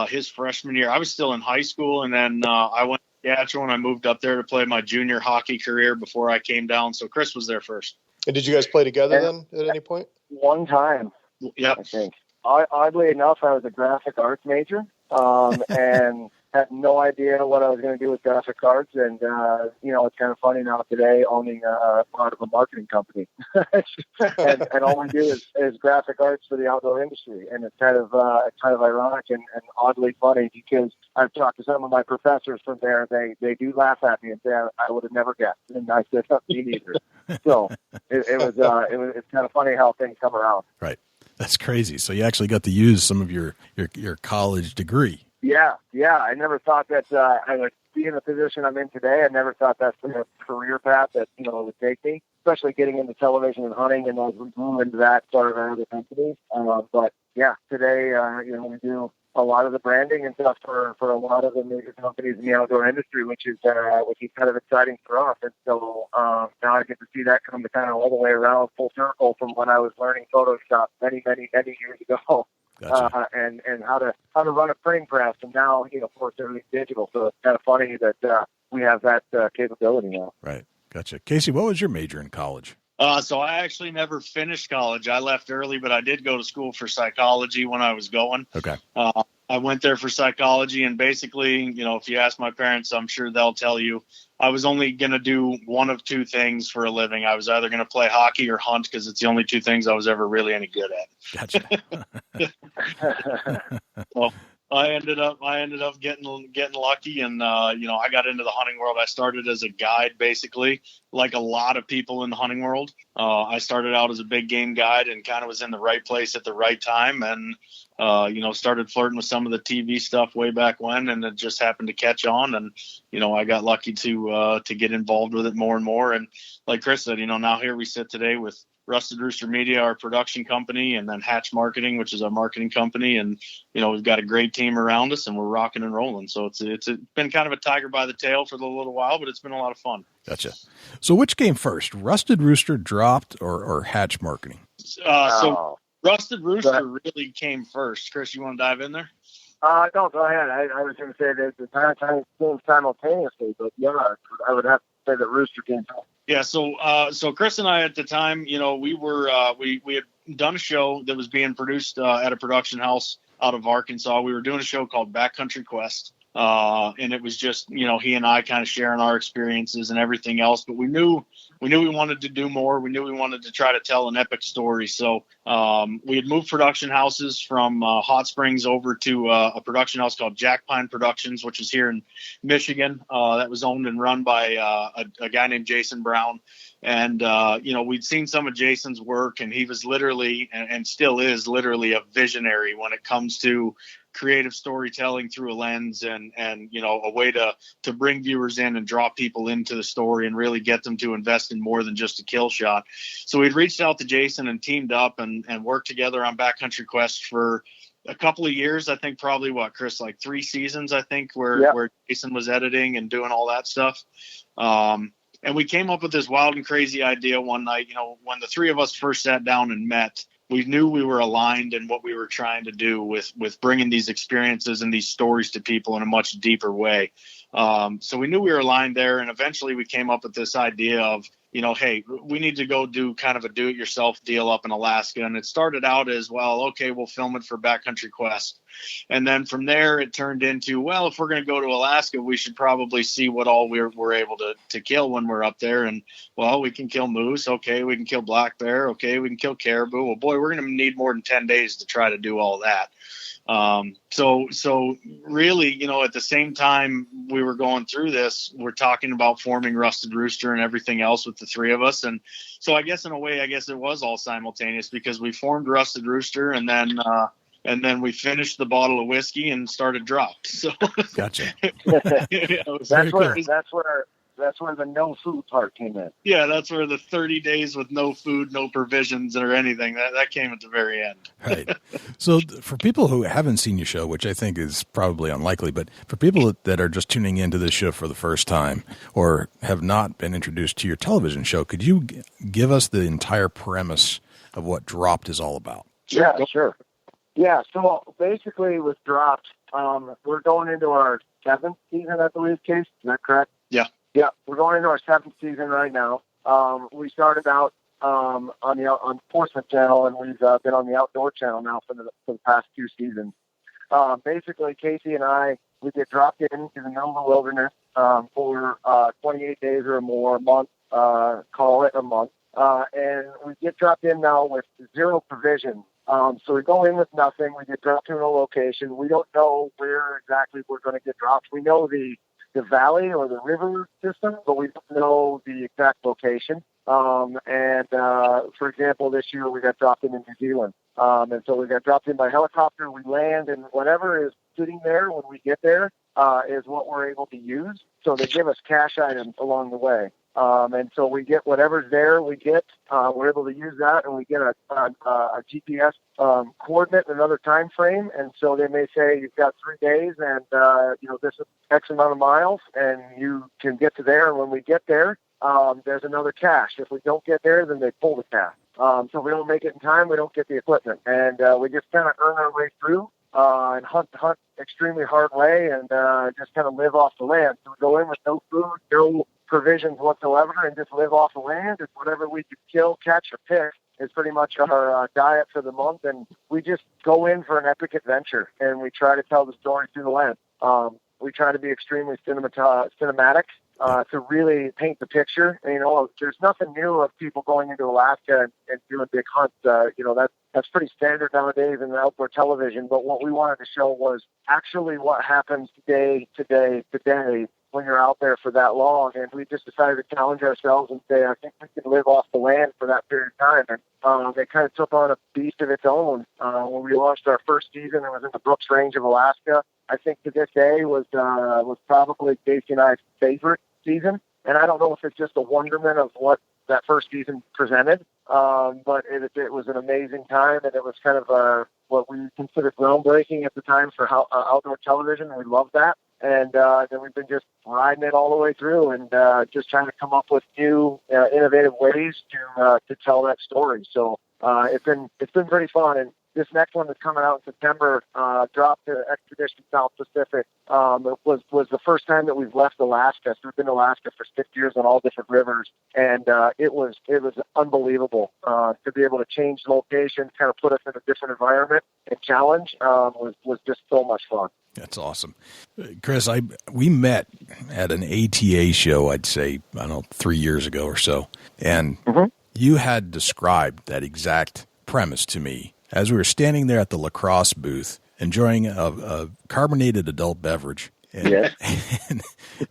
his freshman year. I was still in high school, and then I went to Saskatchewan. I moved up there to play my junior hockey career before I came down. So Chris was there first. And did you guys play together then at any point? One time, Yep. I think. Oddly enough, I was a graphic arts major, and had no idea what I was going to do with graphic arts. And, it's kind of funny now today owning part of a marketing company. and all we do is graphic arts for the outdoor industry. And it's kind of ironic and oddly funny because I've talked to some of my professors from there. They do laugh at me and say, I would have never guessed. And I said, me neither. So it's kind of funny how things come around. Right. That's crazy. So you actually got to use some of your college degree. Yeah. I never thought that I would be in the position I'm in today. I never thought that's the career path that it would take me, especially getting into television and hunting, and as we grew into that, started our other companies. But yeah, today we do a lot of the branding and stuff for a lot of the major companies in the outdoor industry, which is kind of exciting for us. And so now I get to see that come to kind of all the way around full circle from when I was learning Photoshop many years ago. Gotcha. And how to run a printing press, and now of course everything's digital, so it's kind of funny that we have that capability now. Right, gotcha. Casey, what was your major in college? So I actually never finished college. I left early, but I did go to school for psychology when I was going. Okay. I went there for psychology, and basically, if you ask my parents, I'm sure they'll tell you I was only going to do one of two things for a living. I was either going to play hockey or hunt, because it's the only two things I was ever really any good at. Gotcha. Well, I ended up getting lucky, and I got into the hunting world. I started as a guide, basically, like a lot of people in the hunting world. I started out as a big game guide and kind of was in the right place at the right time, and started flirting with some of the TV stuff way back when, and it just happened to catch on, and I got lucky to get involved with it more and more. And like Chris said, now here we sit today with Rusted Rooster Media, our production company, and then Hatch Marketing, which is our marketing company. And, we've got a great team around us, and we're rocking and rolling. So it's been kind of a tiger by the tail for a little while, but it's been a lot of fun. Gotcha. So which came first, Rusted Rooster dropped or Hatch Marketing? So Rusted Rooster really came first. Chris, you want to dive in there? No, go ahead. I was going to say that the time came simultaneously, but yeah, I would have to say that Rooster came first. Yeah, so Chris and I at the time, we had done a show that was being produced at a production house out of Arkansas. We were doing a show called Backcountry Quest, and it was just he and I kind of sharing our experiences and everything else. But we knew we wanted to do more. We knew we wanted to try to tell an epic story. So we had moved production houses from Hot Springs over to a production house called Jack Pine Productions, which is here in Michigan. That was owned and run by a guy named Jason Brown. And, we'd seen some of Jason's work, and he was literally and still is literally a visionary when it comes to creative storytelling through a lens and a way to bring viewers in and draw people into the story and really get them to invest in more than just a kill shot. So we'd reached out to Jason and teamed up and worked together on Backcountry Quest for a couple of years. I think probably Chris, like 3 seasons, I think, where Jason was editing and doing all that stuff. And we came up with this wild and crazy idea one night. When the three of us first sat down and met, we knew we were aligned in what we were trying to do with bringing these experiences and these stories to people in a much deeper way. So we knew we were aligned there. And eventually we came up with this idea of, hey, we need to go do kind of a do-it-yourself deal up in Alaska. And it started out as, well, okay, we'll film it for Backcountry Quest. And then from there, it turned into, well, if we're going to go to Alaska, we should probably see what all we're able to kill when we're up there. And, well, we can kill moose. Okay, we can kill black bear. Okay, we can kill caribou. Well, boy, we're going to need more than 10 days to try to do all that. So really, at the same time we were going through this, we're talking about forming Rusted Rooster and everything else with the three of us. And so I guess in a way, it was all simultaneous, because we formed Rusted Rooster and then we finished the bottle of whiskey and started Drop. So gotcha. That's where the no food part came in. Yeah, that's where the 30 days with no food, no provisions or anything, that came at the very end. Right. So for people who haven't seen your show, which I think is probably unlikely, but for people that are just tuning into this show for the first time or have not been introduced to your television show, could you give us the entire premise of what Dropped is all about? Yeah, sure. Yeah, so basically with Dropped, We're going into our 7th season, I believe, Case. Is that correct? Yeah. Yeah, we're going into our 7th season right now. We started out on Sportsman Channel, and we've been on the Outdoor Channel now for the past 2 seasons. Basically, Casey and I, we get dropped into the middle of the wilderness for 28 days or more, a month, call it a month. And we get dropped in now with 0 provisions. So we go in with nothing. We get dropped to a location. We don't know where exactly we're going to get dropped. We know the valley or the river system, but we don't know the exact location. For example, this year we got dropped in New Zealand. And so we got dropped in by helicopter. We land, and whatever is sitting there when we get there is what we're able to use. So they give us cash items along the way. And so we get whatever's there, we're able to use that, and we get a GPS coordinate in another time frame. And so they may say you've got 3 days and, this is X amount of miles, and you can get to there. And when we get there, there's another cache. If we don't get there, then they pull the cache. So if we don't make it in time, we don't get the equipment. And we just kind of earn our way through and hunt extremely hard way and just kind of live off the land. So we go in with no food, no provisions whatsoever, and just live off the land. And whatever we can kill, catch, or pick is pretty much our diet for the month. And we just go in for an epic adventure, and we try to tell the story through the lens. We try to be extremely cinematic to really paint the picture. And, there's nothing new of people going into Alaska and doing big hunts. That's pretty standard nowadays in outdoor television. But what we wanted to show was actually what happens day to day when you're out there for that long. And we just decided to challenge ourselves and say, I think we can live off the land for that period of time. And it kind of took on a beast of its own. When we launched our first season, it was in the Brooks Range of Alaska. I think to this day was probably Casey and I's favorite season. And I don't know if it's just a wonderment of what that first season presented, but it was an amazing time, and it was kind of what we considered groundbreaking at the time for outdoor television, and we loved that. And then we've been just riding it all the way through, and just trying to come up with new, innovative ways to tell that story. So it's been pretty fun. And this next one that's coming out in September, dropped to Expedition South Pacific. It was the first time that we've left Alaska. So we've been in Alaska for 6 years on all different rivers, and it was unbelievable to be able to change locations, kind of put us in a different environment and challenge. Was just so much fun. That's awesome. Chris, we met at an ATA show, I'd say, 3 years ago or so. And you had described that exact premise to me as we were standing there at the lacrosse booth enjoying a carbonated adult beverage. And,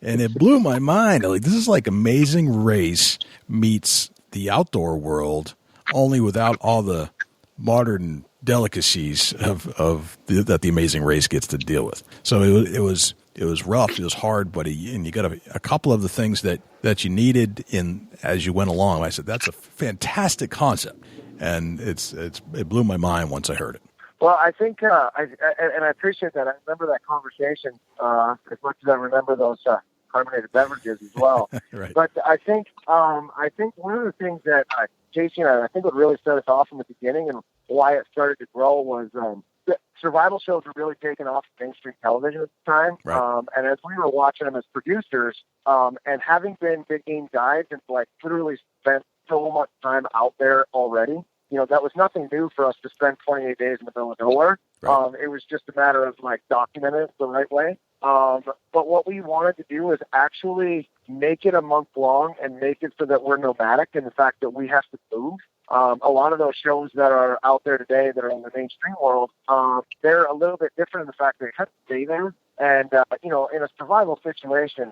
and it blew my mind. Like, this is like Amazing Race meets the outdoor world, only without all the modern delicacies that the Amazing Race gets to deal with. So it was rough, it was hard, but you got a couple of the things that you needed in as you went along. I said, that's a fantastic concept, and it blew my mind once I heard it. Well, I think I appreciate that. I remember that conversation as much as I remember those carbonated beverages as well. Right. But I think one of the things that Casey and I think what really set us off in the beginning and why it started to grow was the survival shows were really taking off mainstream television at the time. Right. And as we were watching them as producers, and having been big game guides and literally spent so much time out there already, that was nothing new for us to spend 28 days in the middle of nowhere. Right. It was just a matter of documenting it the right way. But what we wanted to do is actually make it a month long and make it so that we're nomadic in the fact that we have to move. A lot of those shows that are out there today that are in the mainstream world, they're a little bit different in the fact that they have to stay there. And, in a survival situation,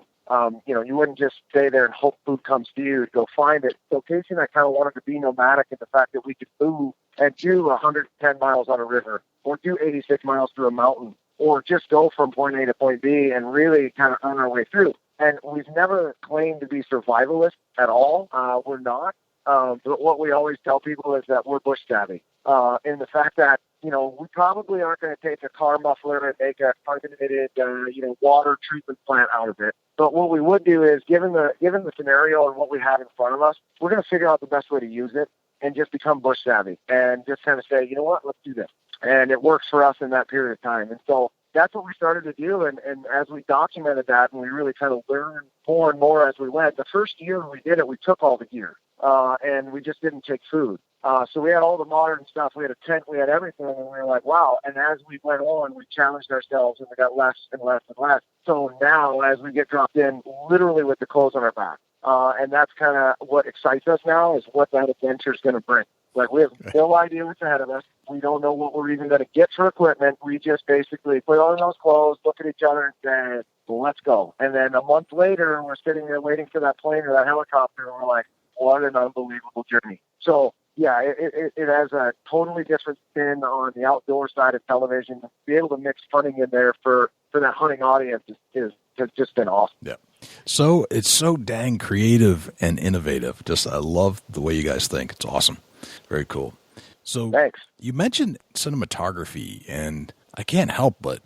you wouldn't just stay there and hope food comes to you to go find it. So Casey and I kind of wanted to be nomadic in the fact that we could move and do 110 miles on a river or do 86 miles through a mountain or just go from point A to point B and really kind of earn our way through. And we've never claimed to be survivalists at all. We're not. But what we always tell people is that we're bush savvy. In the fact that, we probably aren't going to take a car muffler and make a carbonated, water treatment plant out of it. But what we would do is, given the scenario and what we have in front of us, we're going to figure out the best way to use it and just become bush savvy and just kind of say, you know what, let's do this. And it works for us in that period of time. And so that's what we started to do. And as we documented that, and we really kind of learned more and more as we went, the first year we did it, we took all the gear, and we just didn't take food. So we had all the modern stuff. We had a tent, we had everything, and we were like, wow. And as we went on, we challenged ourselves, and we got less and less and less. So now, as we get dropped in, literally with the clothes on our back, and that's kind of what excites us now, is what that adventure is going to bring. Like, we have no idea what's ahead of us. We don't know what we're even going to get for equipment. We just basically put on those clothes, look at each other, and say, well, let's go. And then a month later, we're sitting there waiting for that plane or that helicopter, and we're like, what an unbelievable journey. So, yeah, it has a totally different spin on the outdoor side of television. To be able to mix hunting in there for that hunting audience has just been awesome. Yeah. So it's so dang creative and innovative. I love the way you guys think. It's awesome. Very cool. So thanks. You mentioned cinematography, and I can't help but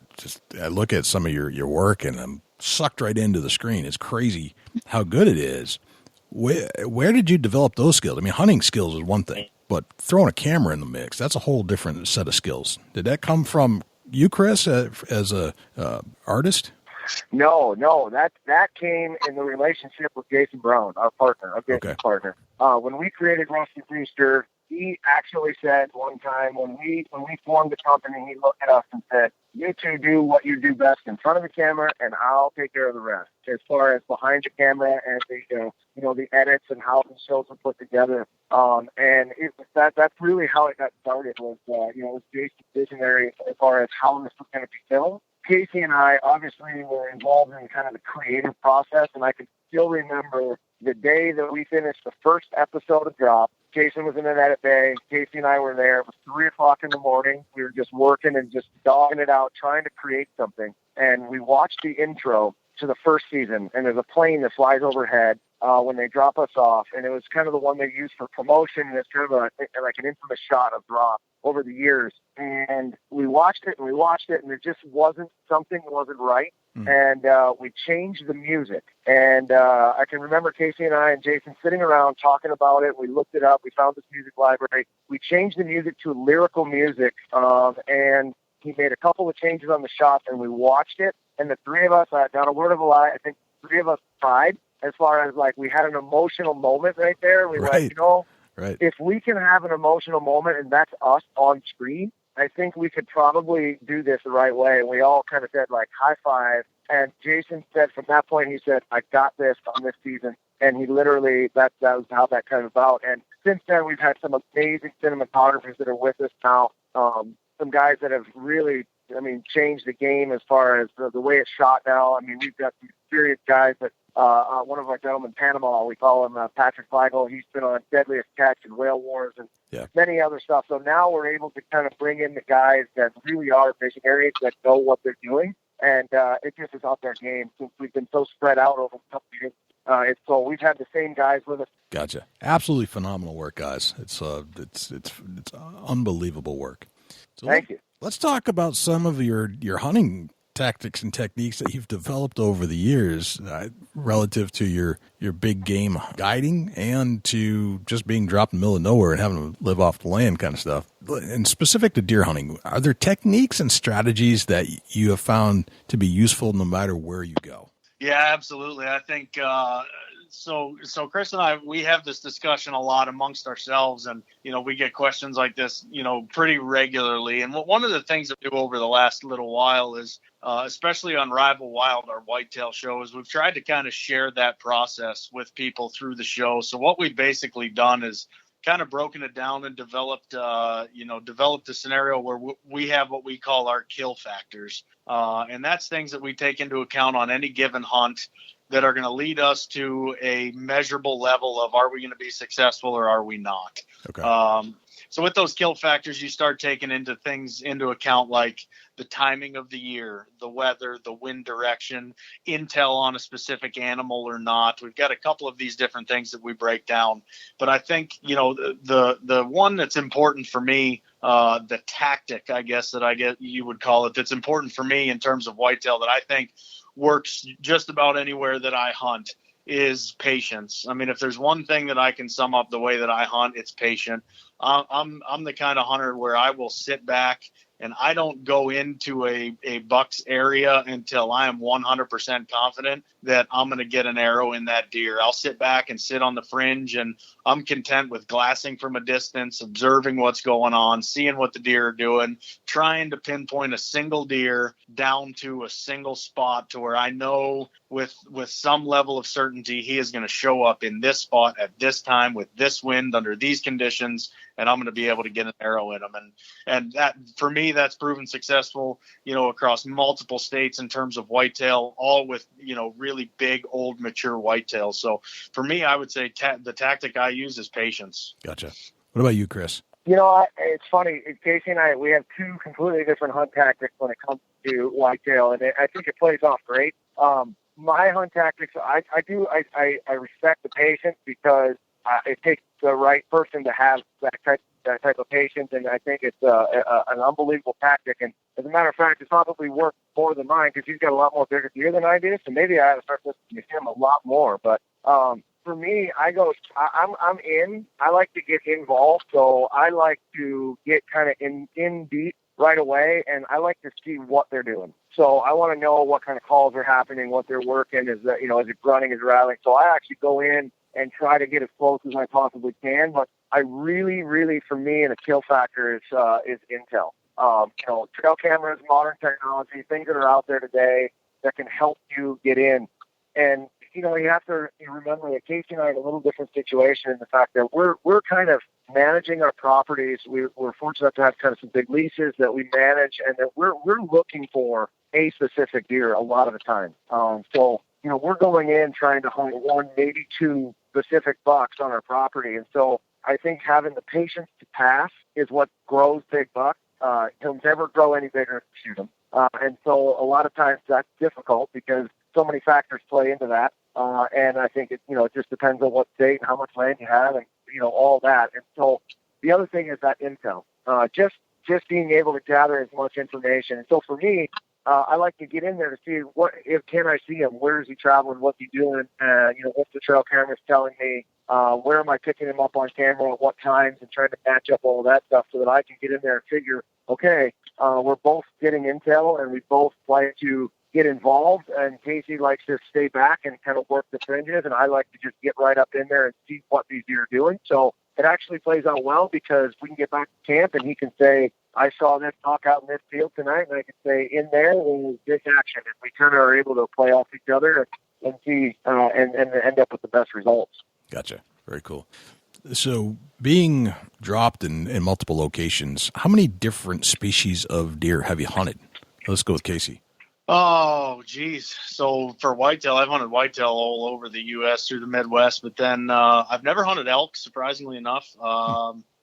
I look at some of your work, and I'm sucked right into the screen. It's crazy how good it is. Where did you develop those skills? I mean, hunting skills is one thing, but throwing a camera in the mix, that's a whole different set of skills. Did that come from you, Chris, as a artist? No, that came in the relationship with Jason Brown, our partner, partner. When we created Rooster, he actually said one time when we formed the company, he looked at us and said, "You two do what you do best in front of the camera, and I'll take care of the rest." As far as behind the camera and the edits and how the shows were put together, and that's really how it got started. Was it was Jason's visionary as far as how this was going to be filmed. Casey and I obviously were involved in kind of the creative process, and I can still remember the day that we finished the first episode of Drop. Jason was in an edit bay. Casey and I were there. It was 3 o'clock in the morning. We were just working and just dogging it out, trying to create something. And we watched the intro to the first season, and there's a plane that flies overhead when they drop us off. And it was kind of the one they used for promotion, and it's kind of like an infamous shot of Drop over the years. And we watched it, and there just something wasn't right. And we changed the music. And I can remember Casey and I and Jason sitting around talking about it. We looked it up. We found this music library. We changed the music to lyrical music, and he made a couple of changes on the shots, and we watched it. And the three of us, not a word of a lie, I think 3 of us cried as far as, like, we had an emotional moment right there. We were like, right. If we can have an emotional moment and that's us on screen, I think we could probably do this the right way. And we all kind of said, like, high five. And Jason said from that point, he said, I got this on this season. And he literally, that was how that came about. And since then, we've had some amazing cinematographers that are with us now. Some guys that have really, changed the game as far as the way it's shot now. I mean, we've got some experienced guys that, one of our gentlemen in Panama, we call him Patrick Flagel. He's been on Deadliest Catch and Whale Wars and many other stuff. So now we're able to kind of bring in the guys that really are visionaries, that know what they're doing. And it just is up their game since we've been so spread out over a couple of years. So we've had the same guys with us. Gotcha. Absolutely phenomenal work, guys. It's unbelievable work. So Thank you. Let's talk about some of your hunting tactics and techniques that you've developed over the years relative to your big game guiding and to just being dropped in the middle of nowhere and having to live off the land kind of stuff. And specific to deer hunting, are there techniques and strategies that you have found to be useful no matter where you go? Yeah, absolutely. I think so Chris and I, we have this discussion a lot amongst ourselves, and we get questions like this pretty regularly. And one of the things that we do over the last little while is especially on Rival Wild, our whitetail show, is we've tried to kind of share that process with people through the show. So what we've basically done is kind of broken it down and developed a scenario where we have what we call our kill factors. And that's things that we take into account on any given hunt that are going to lead us to a measurable level of, are we going to be successful or are we not? Okay. So with those kill factors, you start taking into account like the timing of the year, the weather, the wind direction, intel on a specific animal or not. We've got a couple of these different things that we break down. But I think, the one that's important for me, the tactic, I guess you would call it, that's important for me in terms of whitetail that I think works just about anywhere that I hunt is patience. I mean, if there's one thing that I can sum up the way that I hunt, it's patient. I'm the kind of hunter where I will sit back and I don't go into a buck's area until I am 100% confident that I'm going to get an arrow in that deer. I'll sit back and sit on the fringe, and I'm content with glassing from a distance, observing what's going on, seeing what the deer are doing, trying to pinpoint a single deer down to a single spot to where I know with some level of certainty he is going to show up in this spot at this time with this wind under these conditions, and I'm going to be able to get an arrow in him. And that, for me, that's proven successful, across multiple states in terms of whitetail, all with, really big, old, mature whitetails. So for me, I would say the tactic I use is patience. Gotcha. What about you, Chris? It's funny. Casey and we have two completely different hunt tactics when it comes to whitetail, and I think it plays off great. My hunt tactics, I respect the patience because it takes the right person to have that type of patience, and I think it's an unbelievable tactic. And as a matter of fact, it's probably worked more than mine because he's got a lot more bigger deer than I do, so maybe I have to start listening to him a lot more. But for me, I'm in. I like to get involved, so I like to get kind of in deep right away, and I like to see what they're doing. So I want to know what kind of calls are happening, what they're working, is it grunting, is it rattling. So I actually go in and try to get as close as I possibly can. But I really, really, for me, and a kill factor is intel. Trail cameras, modern technology, things that are out there today that can help you get in. And you have to remember that Casey and I are in a little different situation in the fact that we're kind of managing our properties. We're fortunate to have kind of some big leases that we manage, and that we're looking for a specific deer a lot of the time. So we're going in trying to hunt one, maybe two specific bucks on our property. And so I think having the patience to pass is what grows big bucks. He'll never grow any bigger if you shoot him. And so a lot of times that's difficult because so many factors play into that. And I think it just depends on what state and how much land you have and, all that. And so the other thing is that intel, just being able to gather as much information. And so for me, I like to get in there to see can I see him? Where is he traveling? What's he doing? What's the trail cameras telling me? Where am I picking him up on camera at what times, and trying to match up all of that stuff so that I can get in there and figure, okay, we're both getting intel and we both like to get involved, and Casey likes to stay back and kind of work the fringes, and I like to just get right up in there and see what these deer are doing. So it actually plays out well because we can get back to camp and he can say, I saw this buck out in this field tonight, and I can say, in there was this action, and we kind of are able to play off each other and see and end up with the best results. Gotcha. Very cool. So being dropped in multiple locations, how many different species of deer have you hunted? Let's go with Casey. Oh, geez. So for whitetail, I've hunted whitetail all over the U.S. through the Midwest, but then I've never hunted elk, surprisingly enough.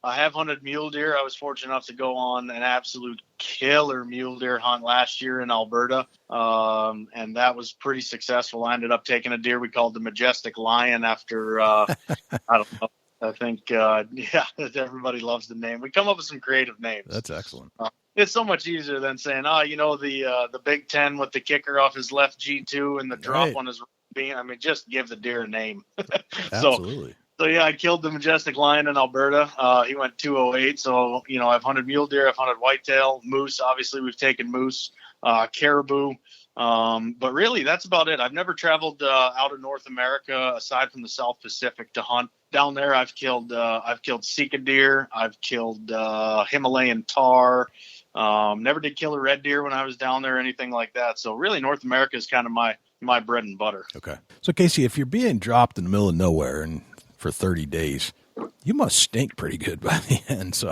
I have hunted mule deer. I was fortunate enough to go on an absolute killer mule deer hunt last year in Alberta, and that was pretty successful. I ended up taking a deer we called the Majestic Lion after, I don't know, I think, everybody loves the name. We come up with some creative names. That's excellent. It's so much easier than saying, the Big Ten with the kicker off his left G2 and the drop on his beam. I mean, just give the deer a name. Absolutely. So yeah, I killed the Majestic Lion in Alberta. He went 208. So, I've hunted mule deer, I've hunted whitetail, moose. Obviously, we've taken moose, caribou. But really, that's about it. I've never traveled out of North America aside from the South Pacific to hunt. Down there, I've killed Sika deer. I've killed Himalayan tahr. Never did kill a red deer when I was down there or anything like that. So really, North America is kind of my bread and butter. Okay. So Casey, if you're being dropped in the middle of nowhere and for 30 days, you must stink pretty good by the end. So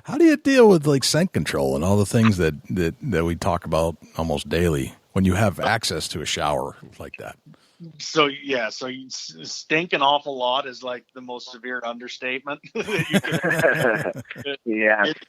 how do you deal with like scent control and all the things that we talk about almost daily when you have access to a shower like that? So you stink an awful lot is like the most severe understatement. It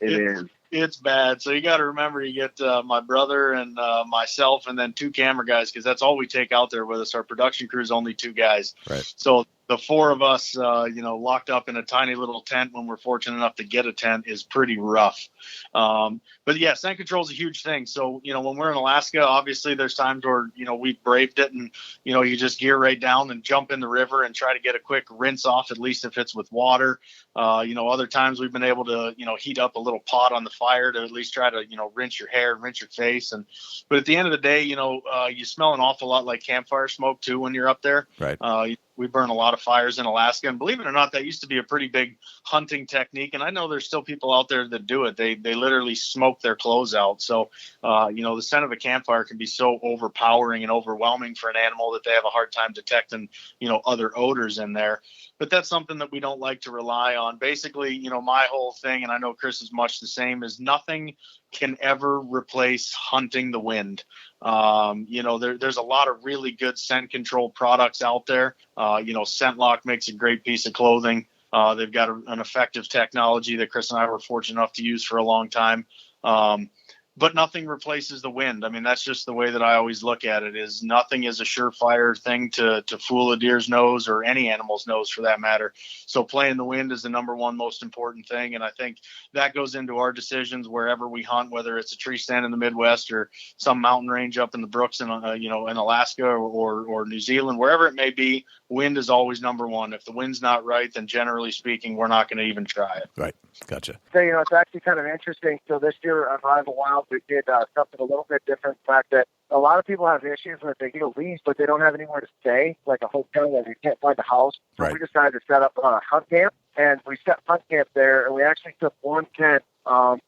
is. It's bad. So you got to remember, you get my brother and myself, and then two camera guys, because that's all we take out there with us. Our production crew is only two guys. Right. So the four of us, locked up in a tiny little tent when we're fortunate enough to get a tent is pretty rough. But yeah, scent control is a huge thing. So, when we're in Alaska, obviously there's times where, we've braved it and, you just gear right down and jump in the river and try to get a quick rinse off, at least if it's with water. Other times we've been able to, heat up a little pot on the fire to at least try to, rinse your hair, rinse your face. But at the end of the day, you smell an awful lot like campfire smoke too when you're up there. Right. We burn a lot of fires in Alaska, and believe it or not, that used to be a pretty big hunting technique. And I know there's still people out there that do it. They literally smoke their clothes out. So, the scent of a campfire can be so overpowering and overwhelming for an animal that they have a hard time detecting, other odors in there. But that's something that we don't like to rely on. Basically, my whole thing, and I know Chris is much the same, is nothing can ever replace hunting the wind. There's a lot of really good scent control products out there. ScentLock makes a great piece of clothing. They've got an effective technology that Chris and I were fortunate enough to use for a long time. But nothing replaces the wind. I mean, that's just the way that I always look at it, is nothing is a surefire thing to fool a deer's nose or any animal's nose for that matter. So playing the wind is the number one most important thing. And I think that goes into our decisions wherever we hunt, whether it's a tree stand in the Midwest or some mountain range up in the Brooks in Alaska or New Zealand, wherever it may be, wind is always number one. If the wind's not right, then generally speaking, we're not going to even try it. Right. Gotcha. So, it's actually kind of interesting. So this year on Rival Wild, we did something a little bit different. The fact that a lot of people have issues with they get a lease, but they don't have anywhere to stay, like a hotel where they can't find a house. So Right. we decided to set up a hunt camp, and we set hunt camp there, and we actually took one tent.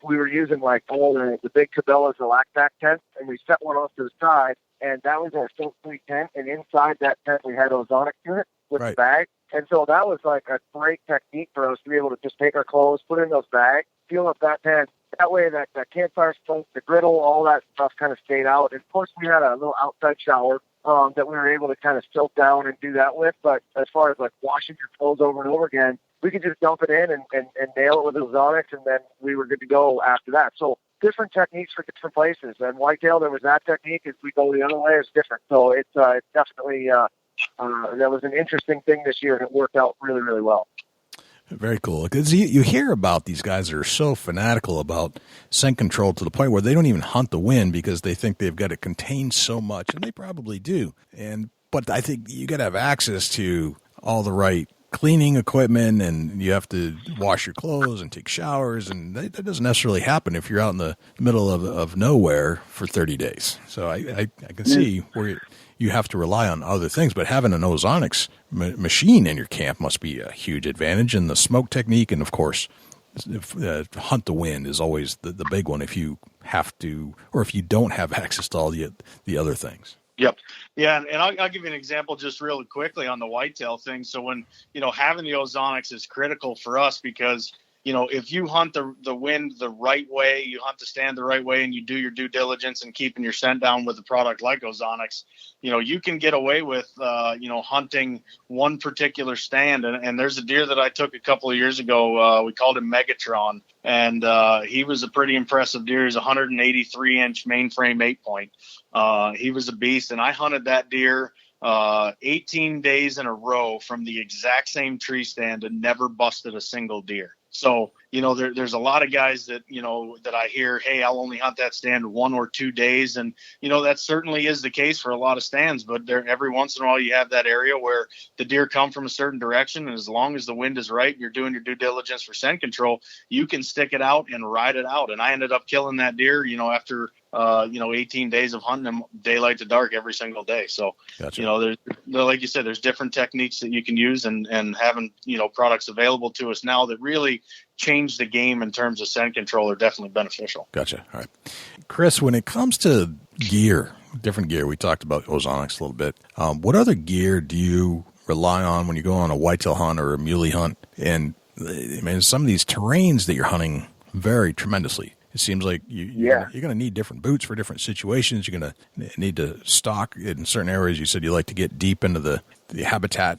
We were using the big Cabela's, the Lactac tent, and we set one off to the side, and that was our silk-free tent. And inside that tent, we had ozonic unit with Right. the bag. And so that was like a great technique for us to be able to just take our clothes, put in those bags, fuel up that tent. That way that campfire smoke, the griddle, all that stuff kind of stayed out. And of course, we had a little outside shower that we were able to kind of soak down and do that with. But as far as like washing your clothes over and over again, we could just dump it in and nail it with ozonics, and then we were good to go after that. So different techniques for different places. And whitetail, there was that technique. As we go the other way, it's different. So it's definitely that was an interesting thing this year, and it worked out really, really well. Very cool. Because you hear about these guys that are so fanatical about scent control to the point where they don't even hunt the wind because they think they've got it contained so much, and they probably do. But I think you got to have access to all the right cleaning equipment, and you have to wash your clothes and take showers, and that doesn't necessarily happen if you're out in the middle of nowhere for 30 days. So I can see where you have to rely on other things, but having an ozonics machine in your camp must be a huge advantage. And the smoke technique, and of course, hunt the wind is always the big one if you have to, or if you don't have access to all the other things. Yep. Yeah. And I'll give you an example just really quickly on the whitetail thing. So when, having the ozonics is critical for us because, if you hunt the wind the right way, you hunt the stand the right way, and you do your due diligence and keeping your scent down with a product like ozonics, you can get away with, hunting one particular stand. And there's a deer that I took a couple of years ago. We called him Megatron. And he was a pretty impressive deer. He's a 183-inch mainframe 8-point. He was a beast. And I hunted that deer 18 days in a row from the exact same tree stand and never busted a single deer. So, there's a lot of guys that, that I hear, hey, I'll only hunt that stand 1 or 2 days. And, that certainly is the case for a lot of stands. But every once in a while you have that area where the deer come from a certain direction. And as long as the wind is right, you're doing your due diligence for scent control, you can stick it out and ride it out. And I ended up killing that deer, after 18 days of hunting them daylight to dark every single day. So, Gotcha. There's, like you said, there's different techniques that you can use, and having, products available to us now that really change the game in terms of scent control are definitely beneficial. Gotcha. All right. Chris, when it comes to gear, different gear, we talked about ozonics a little bit. What other gear do you rely on when you go on a whitetail hunt or a muley hunt? And some of these terrains that you're hunting vary tremendously. It seems like you're going to need different boots for different situations. You're going to need to stock in certain areas. You said you like to get deep into the habitat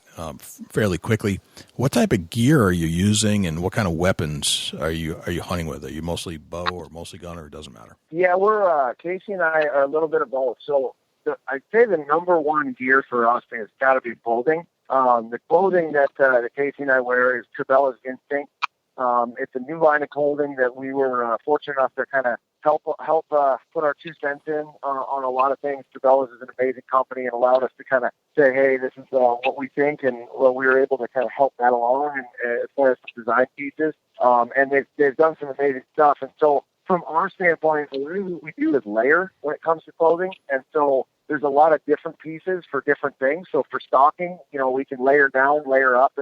fairly quickly. What type of gear are you using, and what kind of weapons are you hunting with? Are you mostly bow or mostly gun, or it doesn't matter? Yeah, we're Casey and I are a little bit of both. So I'd say the number one gear for us has got to be bolding. The clothing that Casey and I wear is Cabela's Instinct. It's a new line of clothing that we were fortunate enough to kind of help put our 2 cents in on a lot of things. Cabela's is an amazing company and allowed us to kind of say, hey, this is what we think, and we were able to kind of help that along and as far as the design pieces. And they've done some amazing stuff. And so from our standpoint, really what we do is layer when it comes to clothing. And so there's a lot of different pieces for different things. So for stocking, we can layer down, layer up,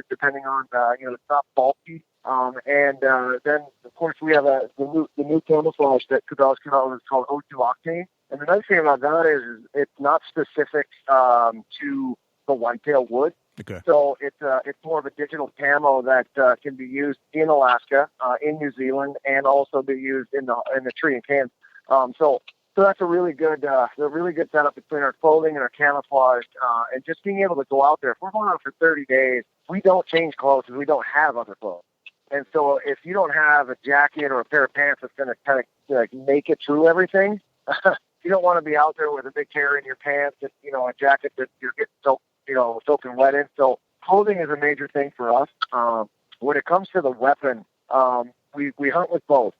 depending on, it's not bulky. And then, of course, we have the new camouflage that Cabela's came out with. It's called O2 Octane. And the nice thing about that is it's not specific to the whitetail wood. Okay. So it's more of a digital camo that can be used in Alaska, in New Zealand, and also be used in the tree and can. So that's a really good setup between our clothing and our camouflage, and just being able to go out there. If we're going out for 30 days, we don't change clothes because we don't have other clothes. And so if you don't have a jacket or a pair of pants that's going to kind of make it through everything, you don't want to be out there with a big tear in your pants and, a jacket that you're getting soaking wet in. So clothing is a major thing for us. When it comes to the weapon, we hunt with both.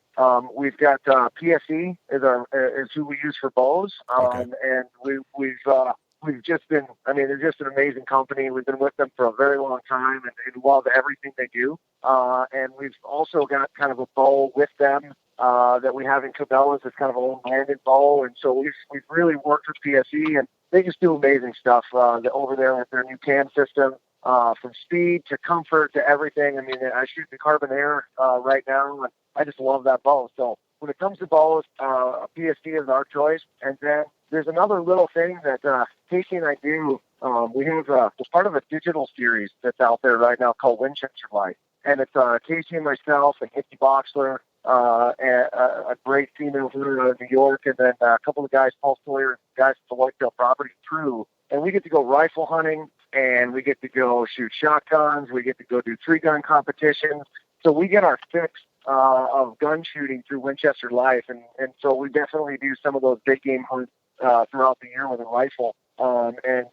We've got PSE is who we use for bows, and we've just been. I mean, they're just an amazing company. We've been with them for a very long time and love everything they do. And we've also got kind of a bow with them that we have in Cabela's. It's kind of a little branded bow, and so we've really worked with PSE, and they just do amazing stuff over there with their new cam system. From speed to comfort to everything. I mean, I shoot the carbon air right now, and I just love that bow. So when it comes to bows, PSC is our choice. And then there's another little thing that Casey and I do. We have it's part of a digital series that's out there right now called Winchester Life. And it's Casey and myself and Hickey Boxler, a great female hunter out of New York, and then a couple of guys, Paul Sawyer, guys at the Whitetail Property crew. And we get to go rifle hunting, and we get to go shoot shotguns. We get to go do 3-gun competitions. So we get our fix of gun shooting through Winchester Life. And so we definitely do some of those big game hunts throughout the year with a rifle, and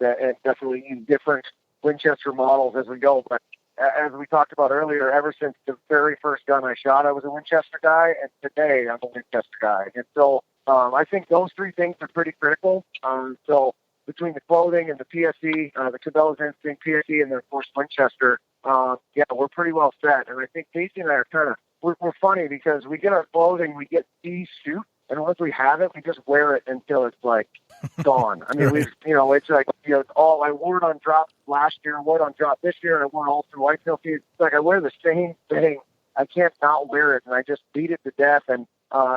definitely use different Winchester models as we go. But as we talked about earlier, ever since the very first gun I shot, I was a Winchester guy, and today I'm a Winchester guy. And so I think those 3 things are pretty critical. So between the clothing and the PSE, the Cabela's Instinct, PSE, and then of course Winchester, we're pretty well set. And I think Casey and I are we're funny because we get our clothing, we get these suits, and once we have it, we just wear it until it's like gone. I mean, Right. It's like, I wore it on drop last year, I wore it on drop this year, and I wore it all through whitetail season. It's like I wear the same thing. I can't not wear it, and I just beat it to death. And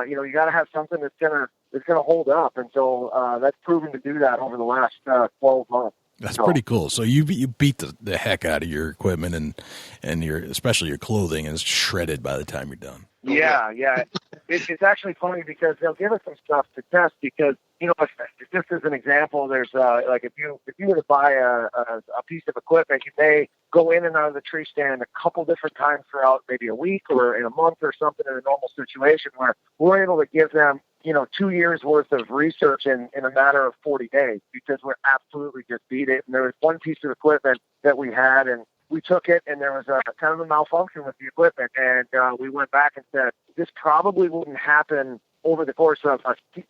you got to have something that's gonna hold up, and so that's proven to do that over the last 12 months. That's pretty cool. So you beat the heck out of your equipment and especially your clothing, and it's shredded by the time you're done. Yeah. It's actually funny because they'll give us some stuff to test because, just as an example, there's like if you were to buy a piece of equipment, you may go in and out of the tree stand a couple different times throughout maybe a week or in a month or something in a normal situation where we're able to give them 2 years worth of research in a matter of 40 days because we're absolutely just beat it. And there was one piece of equipment that we had, and we took it, and there was a kind of a malfunction with the equipment. And we went back and said, this probably wouldn't happen over the course of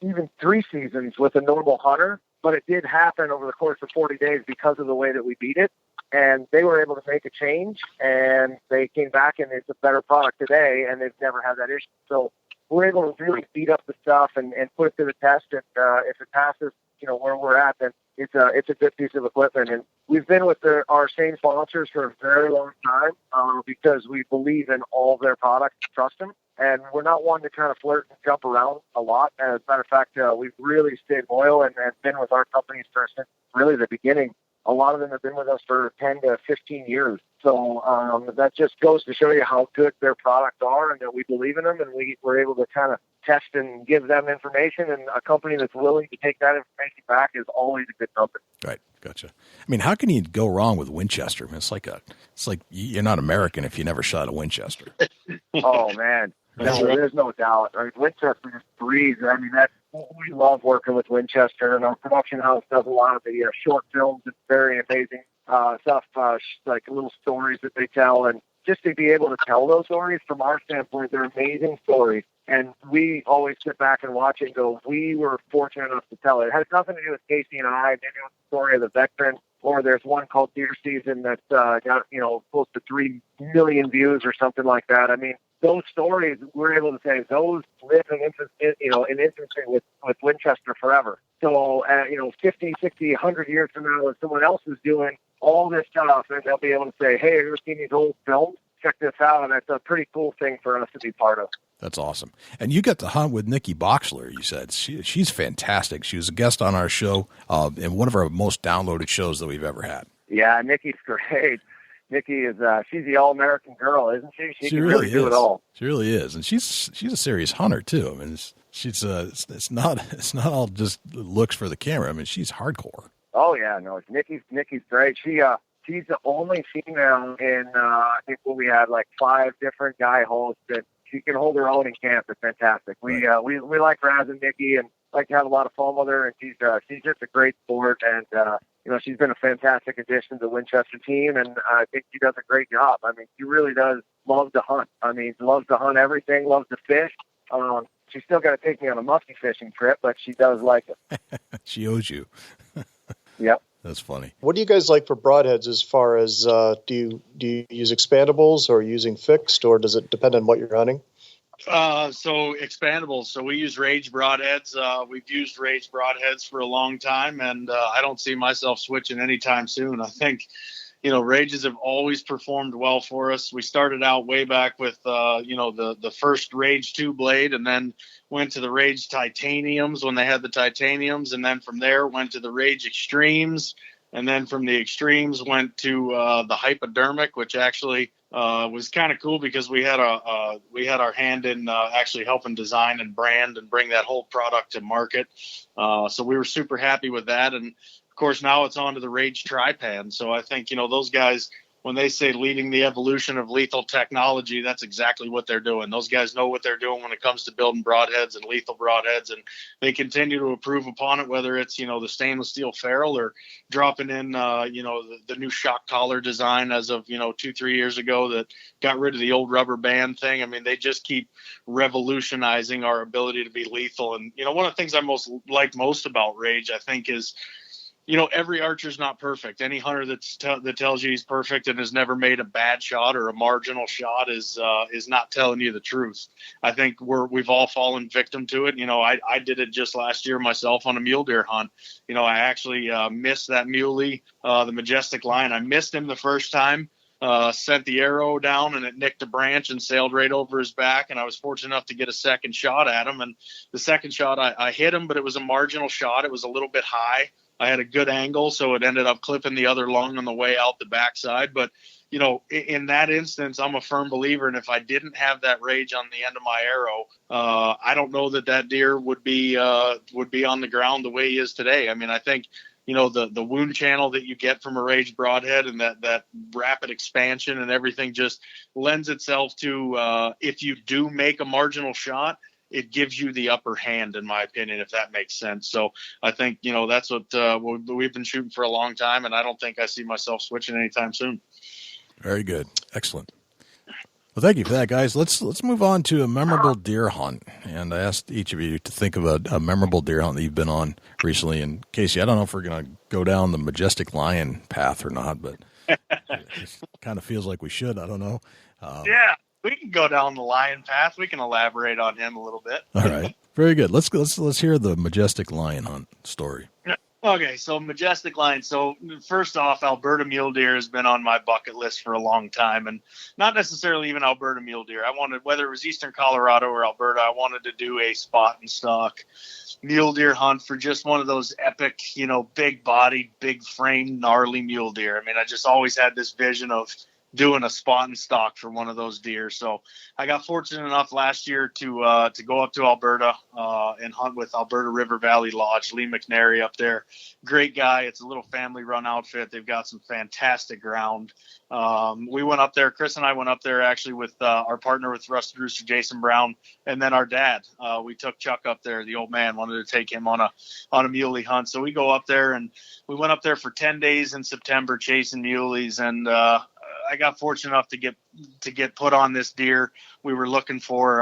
even 3 seasons with a normal hunter, but it did happen over the course of 40 days because of the way that we beat it. And they were able to make a change, and they came back, and it's a better product today, and they've never had that issue. So we're able to really beat up the stuff and put it to the test. And if it passes, where we're at, then it's a good piece of equipment. And we've been with our same sponsors for a very long time because we believe in all of their products and trust them. And we're not one to kind of flirt and jump around a lot. As a matter of fact, we've really stayed loyal and been with our companies since really the beginning. A lot of them have been with us for 10 to 15 years. So that just goes to show you how good their products are and that we believe in them, and we're able to kind of test and give them information. And a company that's willing to take that information back is always a good company. Right. Gotcha. I mean, how can you go wrong with Winchester? I mean, it's like you're not American if you never shot a Winchester. Oh, man. No, there's no doubt. I mean, Winchester just breathes. I mean, we love working with Winchester, and our production house does a lot of the short films. It's very amazing. stuff, like little stories that they tell. And just to be able to tell those stories, from our standpoint, they're amazing stories. And we always sit back and watch it and go, we were fortunate enough to tell it. It has nothing to do with Casey and I, maybe with the story of the veteran, or there's one called Deer Season that's got, close to 3 million views or something like that. I mean, those stories, we're able to say, those live in infancy with Winchester forever. So, 50, 60, 100 years from now, if someone else is doing all this stuff, and they'll be able to say, hey, have you ever seen these old films? Check this out. And that's a pretty cool thing for us to be part of. That's awesome. And you got to hunt with Nikki Boxler, you said. She's fantastic. She was a guest on our show, in one of our most downloaded shows that we've ever had. Yeah, Nikki's great. Nikki is she's the all-American girl, isn't she? She can really do it all. She really is. And she's a serious hunter too. I mean, it's not all just looks for the camera. I mean, she's hardcore. Oh yeah, no, Nikki's great. She's the only female in I think we had like 5 different guy hosts that she can hold her own in camp. It's fantastic. We like razzing Nikki and like to have a lot of fun with her, and she's just a great sport, and she's been a fantastic addition to the Winchester team, and I think she does a great job. I mean, she really does love to hunt. I mean, loves to hunt everything, loves to fish. She's still got to take me on a musky fishing trip, but she does like it. She owes you. Yep. That's funny. What do you guys like for broadheads as far as do you use expandables or using fixed, or does it depend on what you're hunting? So expandables. So we use Rage broadheads. We've used Rage broadheads for a long time, and I don't see myself switching anytime soon. I think, Rages have always performed well for us. We started out way back with, the first Rage 2 blade, and then went to the Rage Titaniums when they had the Titaniums, and then from there went to the Rage Extremes, and then from the Extremes went to the Hypodermic, which actually was kind of cool because we had our hand in actually helping design and brand and bring that whole product to market. So we were super happy with that, and of course now it's on to the Rage Trypan. So I think those guys, when they say leading the evolution of lethal technology, that's exactly what they're doing. Those guys know what they're doing when it comes to building broadheads and lethal broadheads, and they continue to improve upon it, whether it's, the stainless steel ferrule or dropping in, the new shock collar design as of, 2-3 years ago that got rid of the old rubber band thing. I mean, they just keep revolutionizing our ability to be lethal. And, one of the things I most about Rage, I think, is, every archer's not perfect. Any hunter that tells you he's perfect and has never made a bad shot or a marginal shot is not telling you the truth. I think we've all fallen victim to it. I did it just last year myself on a mule deer hunt. I actually missed that muley, the Majestic Lion. I missed him the first time. Sent the arrow down and it nicked a branch and sailed right over his back. And I was fortunate enough to get a second shot at him. And the second shot, I hit him, but it was a marginal shot. It was a little bit high. I had a good angle, so it ended up clipping the other lung on the way out the backside. But, in that instance, I'm a firm believer. And if I didn't have that Rage on the end of my arrow, I don't know that deer would be on the ground the way he is today. I mean, I think, the wound channel that you get from a Rage broadhead and that rapid expansion and everything just lends itself to, if you do make a marginal shot, it gives you the upper hand, in my opinion, if that makes sense. So I think, that's what we've been shooting for a long time, and I don't think I see myself switching anytime soon. Very good. Excellent. Well, thank you for that, guys. Let's move on to a memorable deer hunt. And I asked each of you to think of a memorable deer hunt that you've been on recently. And Casey, I don't know if we're going to go down the Majestic Lion path or not, but it kind of feels like we should. I don't know. Yeah. We can go down the lion path. We can elaborate on him a little bit. All right. Very good. Let's hear the Majestic Lion hunt story. Okay, so Majestic Lion. So first off, Alberta mule deer has been on my bucket list for a long time, and not necessarily even Alberta mule deer. I wanted, whether it was Eastern Colorado or Alberta, I wanted to do a spot and stock mule deer hunt for just one of those epic, big bodied, big frame, gnarly mule deer. I mean, I just always had this vision of doing a spot and stalk for one of those deer. So I got fortunate enough last year to go up to Alberta and hunt with Alberta River Valley Lodge, Lee McNary up there. Great guy. It's a little family run outfit. They've got some fantastic ground. We went up there. Chris and I went up there actually with our partner with Rooster, Jason Brown, and then our dad. We took Chuck up there. The old man wanted to take him on a muley hunt. So we go up there, and we went up there for 10 days in September chasing muleys. And I got fortunate enough to get put on this deer. We were looking for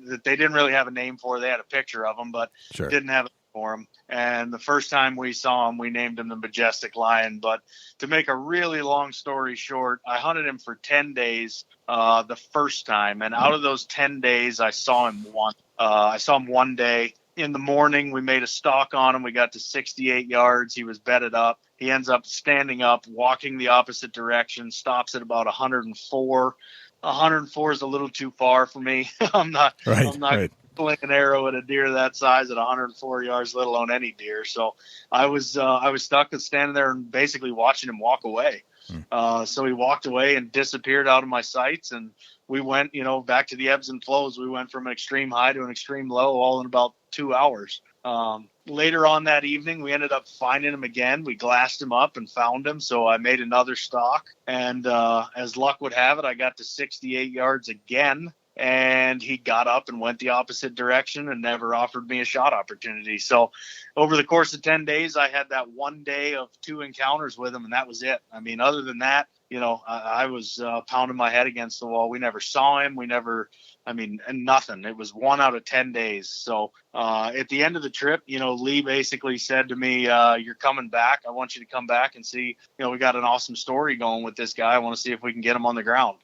that they didn't really have a name for. They had a picture of him, but Sure. didn't have a for him. And the first time we saw him, we named him the Majestic Lion. But to make a really long story short, I hunted him for 10 days the first time. And out of those 10 days, I saw him one day. In the morning, we made a stalk on him. We got to 68 yards. He was bedded up. He ends up standing up, walking the opposite direction, stops at about 104. 104 is a little too far for me. I'm not pulling an arrow at a deer that size at 104 yards, let alone any deer. So I was stuck with standing there and basically watching him walk away. So he walked away and disappeared out of my sights, and we went, back to the ebbs and flows. We went from an extreme high to an extreme low all in about 2 hours. Later on that evening, we ended up finding him again. We glassed him up and found him. So I made another stalk, and as luck would have it, I got to 68 yards again. And he got up and went the opposite direction and never offered me a shot opportunity. So over the course of 10 days, I had that one day of 2 encounters with him, and that was it. I mean, other than that, I was pounding my head against the wall. We never saw him. And nothing. It was 1 out of 10 days. So at the end of the trip, Lee basically said to me, you're coming back. I want you to come back and see, we got an awesome story going with this guy. I want to see if we can get him on the ground.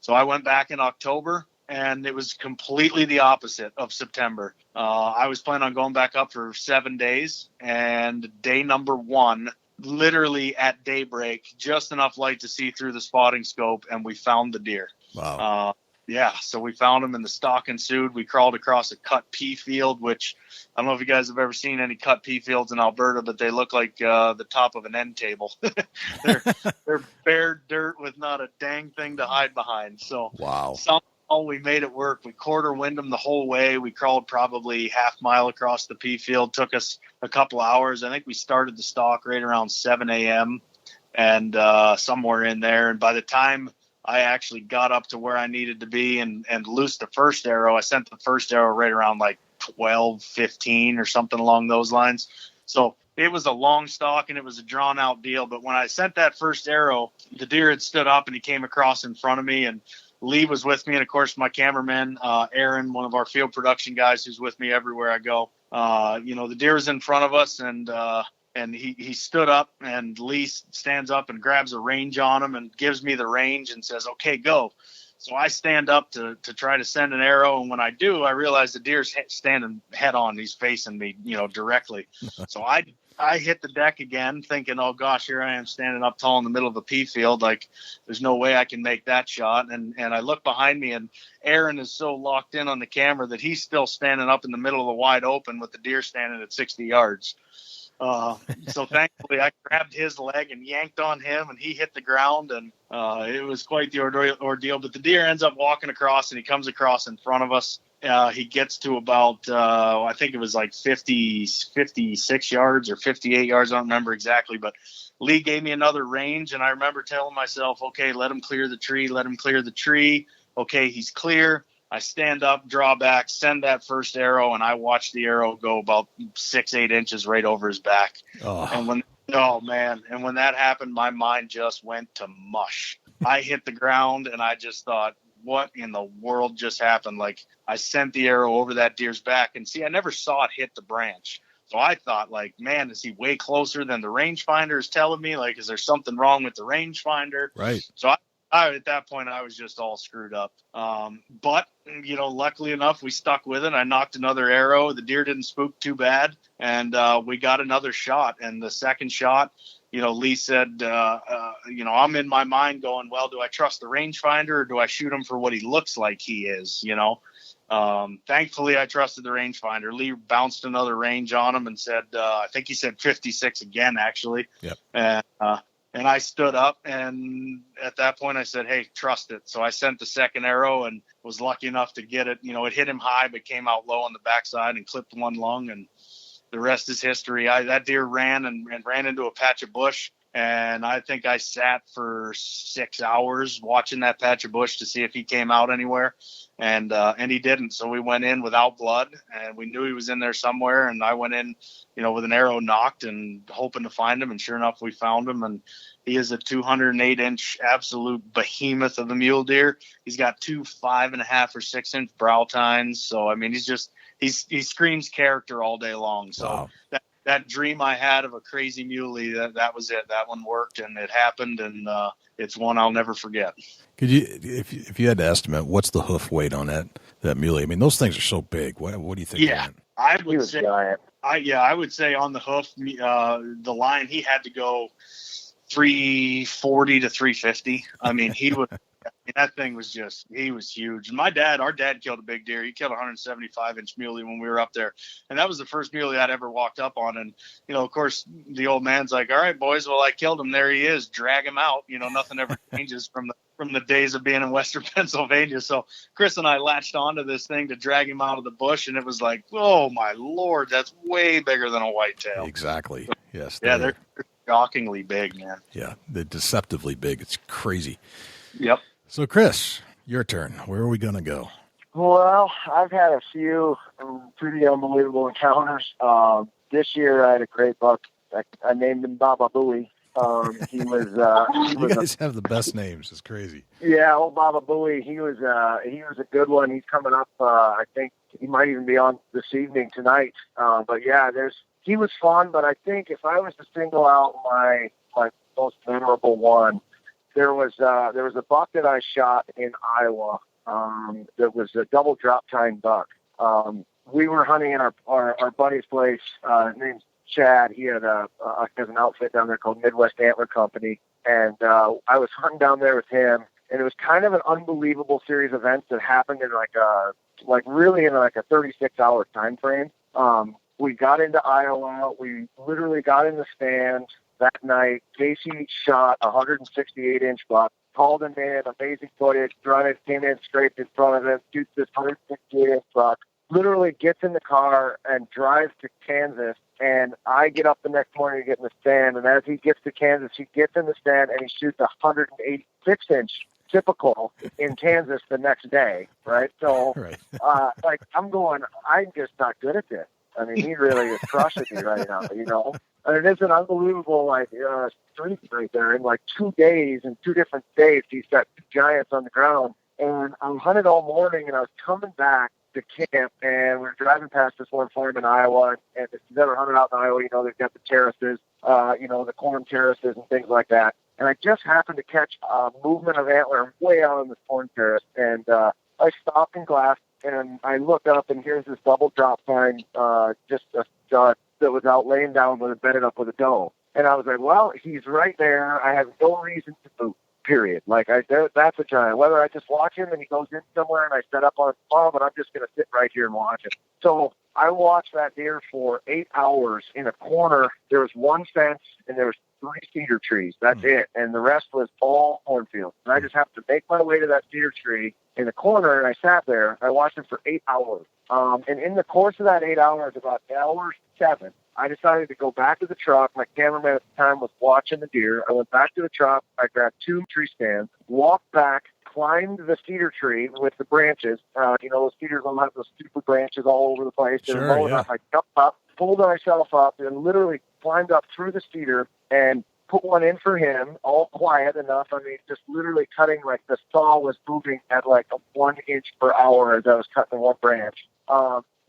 So I went back in October. And it was completely the opposite of September. I was planning on going back up for 7 days, and day number 1, literally at daybreak, just enough light to see through the spotting scope, and we found the deer. Wow. So we found him, and the stalk ensued. We crawled across a cut pea field, which I don't know if you guys have ever seen any cut pea fields in Alberta, but they look like the top of an end table. They're bare dirt with not a dang thing to hide behind. So wow. We made it work. We quarter wind them the whole way. We crawled probably half mile across the pea field. Took us a couple hours. I think we started the stalk right around 7 a.m. and somewhere in there. And by the time I actually got up to where I needed to be and loosed the first arrow, I sent the first arrow right around like 12:15 or something along those lines. So it was a long stalk and it was a drawn out deal. But when I sent that first arrow, the deer had stood up and he came across in front of me, and Lee was with me, and of course my cameraman, Aaron, one of our field production guys who's with me everywhere I go. The deer was in front of us, and he stood up, and Lee stands up and grabs a range on him and gives me the range and says, "Okay, go." So I stand up to try to send an arrow, and when I do, I realize the deer's standing head on. He's facing me, directly. So I hit the deck again thinking, oh gosh, here I am standing up tall in the middle of a pea field. Like there's no way I can make that shot. And I look behind me, and Aaron is so locked in on the camera that he's still standing up in the middle of the wide open with the deer standing at 60 yards. So thankfully I grabbed his leg and yanked on him, and he hit the ground, and it was quite the ordeal. But the deer ends up walking across, and he comes across in front of us. He gets to about, I think it was like 56 yards or 58 yards. I don't remember exactly, but Lee gave me another range, and I remember telling myself, okay, let him clear the tree. Okay, he's clear. I stand up, draw back, send that first arrow, and I watch the arrow go about 6-8 inches right over his back. Oh. And when that happened, my mind just went to mush. I hit the ground, and I just thought, what in the world just happened? Like, I sent the arrow over that deer's back, and see, I never saw it hit the branch. So I thought, like, man, is he way closer than the rangefinder is telling me? Like, is there something wrong with the rangefinder? Right. So I at that point, I was just all screwed up. But, luckily enough, we stuck with it. I knocked another arrow. The deer didn't spook too bad, and we got another shot. And the second shot, Lee said, I'm in my mind going, well, do I trust the rangefinder or do I shoot him for what he looks like he is, Thankfully, I trusted the rangefinder. Lee bounced another range on him and said, I think he said 56 again, actually. Yep. And I stood up, and at that point I said, hey, trust it. So I sent the second arrow and was lucky enough to get it. It hit him high, but came out low on the backside and clipped one lung, and the rest is history. That deer ran and ran into a patch of bush, and I think I sat for 6 hours watching that patch of bush to see if he came out anywhere, and he didn't. So we went in without blood, and we knew he was in there somewhere, and I went in, with an arrow nocked and hoping to find him, and sure enough, we found him, and he is a 208-inch absolute behemoth of a mule deer. He's got 2 5.5 or 6 inch brow tines. So, I mean, he screams character all day long. So wow. that dream I had of a crazy muley, that was it. That one worked, and it happened, and it's one I'll never forget. Could you, if you had to estimate, what's the hoof weight on that muley? I mean, those things are so big. What do you think? Yeah, I would say, I would say on the hoof, the line, he had to go 340 to 350. I mean, that thing was he was huge. And our dad killed a big deer. He killed a 175-inch muley when we were up there. And that was the first muley I'd ever walked up on. And, of course, the old man's like, all right, boys, well, I killed him. There he is. Drag him out. Nothing ever changes from the days of being in Western Pennsylvania. So Chris and I latched onto this thing to drag him out of the bush. And it was like, oh, my Lord, that's way bigger than a whitetail. Exactly. Yes. Yeah, they're shockingly big, man. Yeah, they're deceptively big. It's crazy. Yep. So, Chris, your turn. Where are we going to go? Well, I've had a few pretty unbelievable encounters. This year I had a great buck. I named him Baba Booey. He was. You guys have the best names. It's crazy. Yeah, old Baba Booey. He was a good one. He's coming up. I think he might even be on this evening tonight. But yeah, he was fun. But I think if I was to single out my most memorable one, there was a buck that I shot in Iowa. That was a double drop tine buck. We were hunting in our buddy's place. His name's Chad. He has an outfit down there called Midwest Antler Company, and I was hunting down there with him. And it was kind of an unbelievable series of events that happened in really in a 36-hour time frame. We got into Iowa. We literally got in the stand that night. Casey shot a 168-inch buck, called him in, amazing footage, came in, scraped in front of him, shoots this 168-inch buck, literally gets in the car and drives to Kansas. And I get up the next morning to get in the stand, and as he gets to Kansas, he gets in the stand and he shoots a 186-inch typical in Kansas the next day, right? So, right. I'm just not good at this. I mean, he really is crushing me right now, And it is an unbelievable, streak right there. In 2 days, in 2 different states, he's got 2 giants on the ground. And I hunted all morning, and I was coming back to camp, and we were driving past this one farm in Iowa. And if you've ever hunted out in Iowa, they've got the terraces, the corn terraces and things like that. And I just happened to catch a movement of antler way out on this corn terrace. And I stopped and glassed, and I look up, and here's this double drop sign, just a stud that was out laying down with it, bedded up with a doe. And I was like, well, he's right there. I have no reason to move, period. That's a giant. Whether I just watch him and he goes in somewhere and I set up on his farm, but I'm just going to sit right here and watch him. So I watched that deer for 8 hours in a corner. There was one fence and there was 3 cedar trees. That's it. And the rest was all cornfield. And I just happened to make my way to that cedar tree in the corner, and I sat there. I watched him for 8 hours. And in the course of that 8 hours, about hour 7, I decided to go back to the truck. My cameraman at the time was watching the deer. I went back to the truck. I grabbed 2 tree stands, walked back, climbed the cedar tree with the branches. Those cedars will have those super branches all over the place. Sure, yeah. I jumped up, pulled myself up, and literally climbed up through the cedar and put one in for him, all quiet enough. I mean, just literally cutting, the saw was moving at a 1 inch per hour as I was cutting one branch.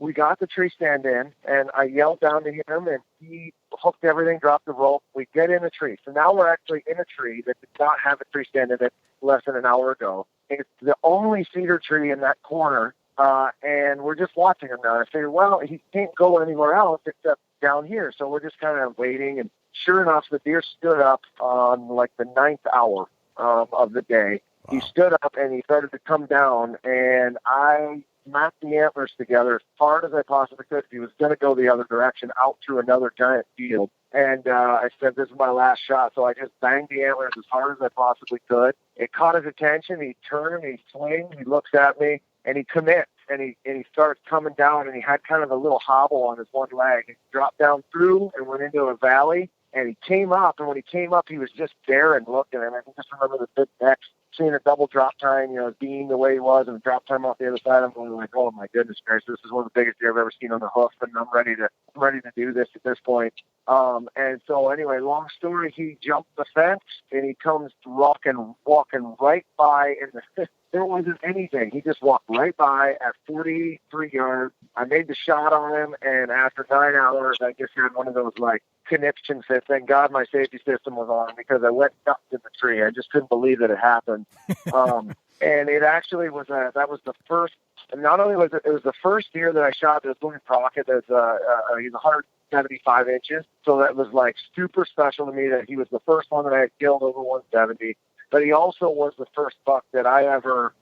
We got the tree stand in, and I yelled down to him, and he hooked everything, dropped the rope. We get in the tree. So now we're actually in a tree that did not have a tree stand in it less than an hour ago. It's the only cedar tree in that corner, and we're just watching him now. I figured, well, he can't go anywhere else except down here. So we're just kind of waiting, and sure enough, the deer stood up on the 9th hour of the day. Wow. He stood up, and he started to come down, and I smacked the antlers together as hard as I possibly could. He was going to go the other direction out through another giant field. And I said, this is my last shot. So I just banged the antlers as hard as I possibly could. It caught his attention. He turned, he swings, he looks at me, and he commits. And he starts coming down, and he had kind of a little hobble on his one leg. He dropped down through and went into a valley. And he came up, and when he came up, he was just staring, looking. And I can just remember the big neck, seeing a double drop time, being the way he was, and a drop time off the other side. I'm going like, oh my goodness gracious, this is one of the biggest deer I've ever seen on the hoof, and I'm ready to do this at this point. And so anyway, long story, he jumped the fence, and he comes walking right by, and there wasn't anything. He just walked right by at 43 yards. I made the shot on him, and after 9 hours, I just had one of those like conniptions that thank God my safety system was on, because I went nuts in the tree. I just couldn't believe that it happened. And it actually was that was the first. Not only was it was the first deer that I shot that was Louis Crockett. He's 175 inches, so that was like super special to me that he was the first one that I had killed over 170. But he also was the first buck that I ever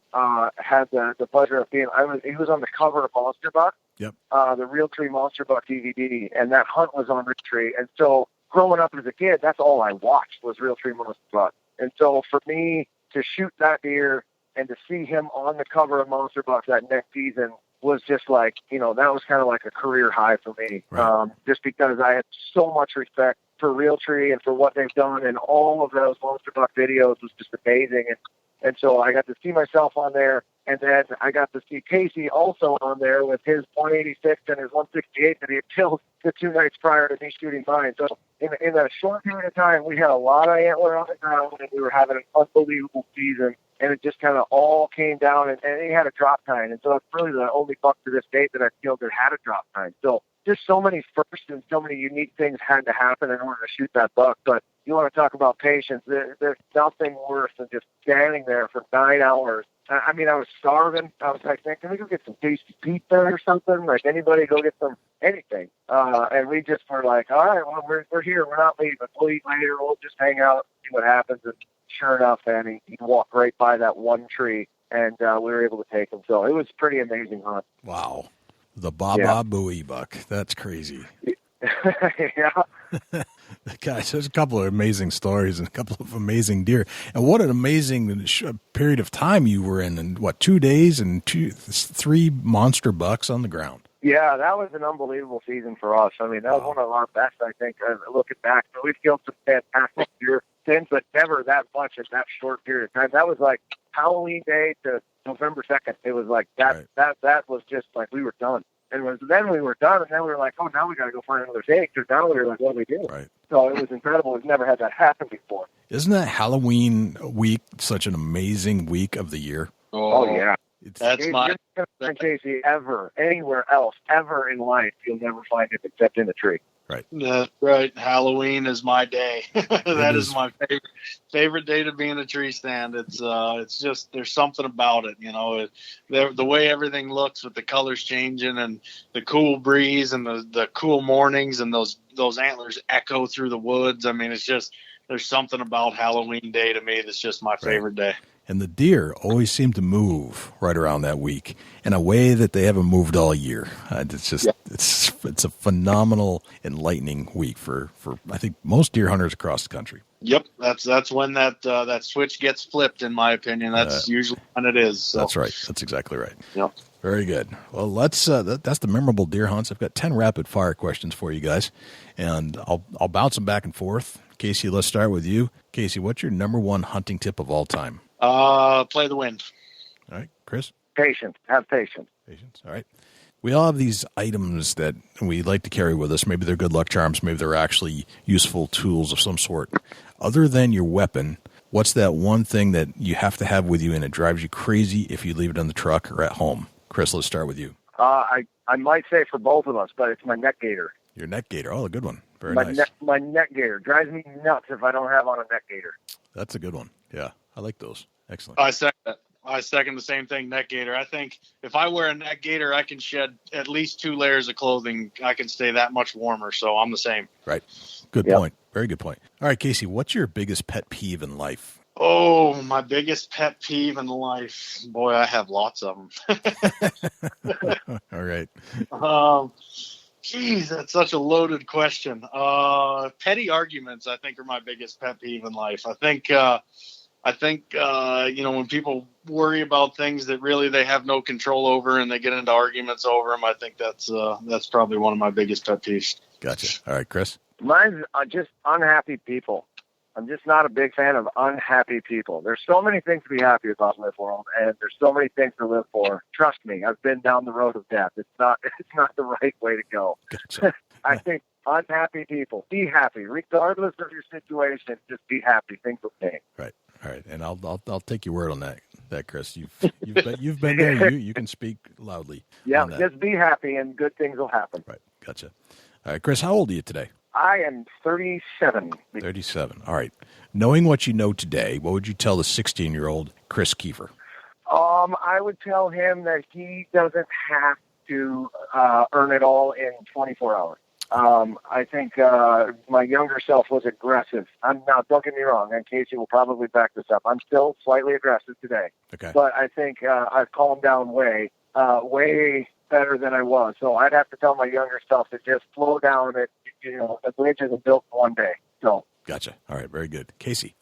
had the pleasure of being. He was on the cover of Monster Buck, Yep. The Realtree Monster Buck DVD, and that hunt was on Realtree. And so growing up as a kid, that's all I watched was Realtree Monster Buck. And so for me to shoot that deer and to see him on the cover of Monster Buck that next season was just like, that was kind of like a career high for me. Right. Just because I had so much respect for Realtree and for what they've done, and all of those Monster Buck videos was just amazing. And so I got to see myself on there, and then I got to see Casey also on there with his 186 and his 168 that he had killed the 2 nights prior to me shooting mine. So in a short period of time, we had a lot of antler on the ground, and we were having an unbelievable season. And it just kind of all came down, and he had a drop time. And so it's really the only buck to this date that I've killed that had a drop time. So just so many firsts and so many unique things had to happen in order to shoot that buck. But you want to talk about patience, there's nothing worse than just standing there for 9 hours. I mean, I was starving. I was like, man, can we go get some tasty pizza or something? Like, anybody go get some anything? And we just were like, all right, well, we're here. We're not leaving. We'll eat later. We'll just hang out, see what happens. And sure enough, man, he walked right by that one tree, and we were able to take him. So it was a pretty amazing hunt. Wow. The Baba Booey buck. That's crazy. Yeah. Guys, there's a couple of amazing stories and a couple of amazing deer. And what an amazing period of time you were in. And 2 days and 3 monster bucks on the ground. Yeah, that was an unbelievable season for us. I mean, that was one of our best, I think, looking back. But we've killed some fantastic deer since, but never that much in that short period of time. That was like Halloween Day to November 2nd. It was like that. Right. That was just like we were done. And then we were done, and then we were like, oh, now we got to go find another day. Because now we were like, what do we do? Right. So it was incredible. We've never had that happen before. Isn't that Halloween week such an amazing week of the year? Oh yeah. That's my Casey ever anywhere else ever in life. You'll never find it except in the tree. Right. Right. Halloween is my day. That is my favorite day to be in a tree stand. It's just, there's something about it, the way everything looks with the colors changing and the cool breeze and the cool mornings and those antlers echo through the woods. I mean, it's just, there's something about Halloween day to me that's just my favorite day. And the deer always seem to move right around that week in a way that they haven't moved all year. It's just it's a phenomenal, enlightening week for I think most deer hunters across the country. Yep, that's when that switch gets flipped. In my opinion, that's usually when it is. So. That's right. That's exactly right. Yep. Very good. Well, let's. That's the memorable deer hunts. I've got 10 rapid fire questions for you guys, and I'll bounce them back and forth. Casey, let's start with you. Casey, what's your number one hunting tip of all time? Play the wind. All right, Chris? Patience. Have patience. Patience. All right. We all have these items that we like to carry with us. Maybe they're good luck charms. Maybe they're actually useful tools of some sort. Other than your weapon, what's that one thing that you have to have with you and it drives you crazy if you leave it in the truck or at home? Chris, let's start with you. I might say for both of us, but it's my neck gaiter. Your neck gaiter. Oh, a good one. Very nice. My neck gaiter drives me nuts if I don't have on a neck gaiter. That's a good one. Yeah, I like those. Excellent. I second the same thing, neck gaiter. I think if I wear a neck gaiter, I can shed at least 2 layers of clothing. I can stay that much warmer, so I'm the same. Right. Good point. Very good point. All right, Casey, what's your biggest pet peeve in life? Oh, my biggest pet peeve in life. Boy, I have lots of them. All right. Geez, that's such a loaded question. Petty arguments, I think, are my biggest pet peeve in life. I think, when people worry about things that really they have no control over and they get into arguments over them, I think that's probably one of my biggest pet peeves. Gotcha. All right, Chris. Mine's just unhappy people. I'm just not a big fan of unhappy people. There's so many things to be happy about in this world, and there's so many things to live for. Trust me, I've been down the road of death. It's not the right way to go. Gotcha. I think unhappy people, be happy, regardless of your situation. Just be happy. Things will change. Right. All right. And I'll take your word on that, Chris. You've been there. You can speak loudly. Yeah, just be happy, and good things will happen. Right. Gotcha. All right, Chris. How old are you today? I am 37. 37. All right. Knowing what you know today, what would you tell the 16-year-old Chris Keefer? I would tell him that he doesn't have to earn it all in 24 hours. I think my younger self was aggressive. Now, don't get me wrong, and Casey will probably back this up. I'm still slightly aggressive today. Okay. But I think I've calmed down way better than I was. So I'd have to tell my younger self to just slow down. A bridge isn't built in one day. So. Gotcha. All right. Very good. Casey.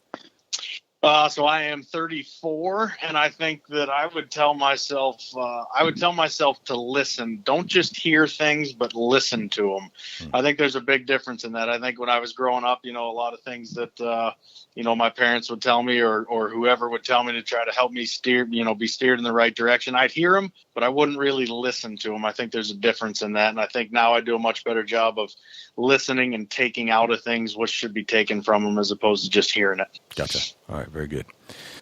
So I am 34, and I think that I would tell myself to listen. Don't just hear things, but listen to them. I think there's a big difference in that. I think when I was growing up, a lot of things that, my parents would tell me or whoever would tell me to try to help me steer, be steered in the right direction. I'd hear them, but I wouldn't really listen to them. I think there's a difference in that. And I think now I do a much better job of listening and taking out of things what should be taken from them as opposed to just hearing it. Gotcha. All right. Very good.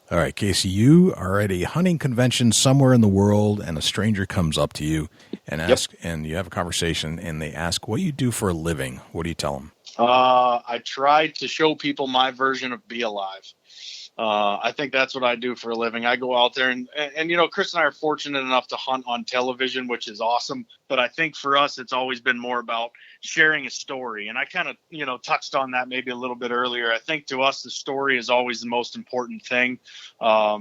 All right, Casey, you are at a hunting convention somewhere in the world, and a stranger comes up to you and asks, and you have a conversation, and they ask what you do for a living. What do you tell them? I try to show people my version of be alive. I think that's what I do for a living. I go out there and Chris and I are fortunate enough to hunt on television, which is awesome. But I think for us, it's always been more about sharing a story. And I kind of, touched on that maybe a little bit earlier. I think to us, the story is always the most important thing. I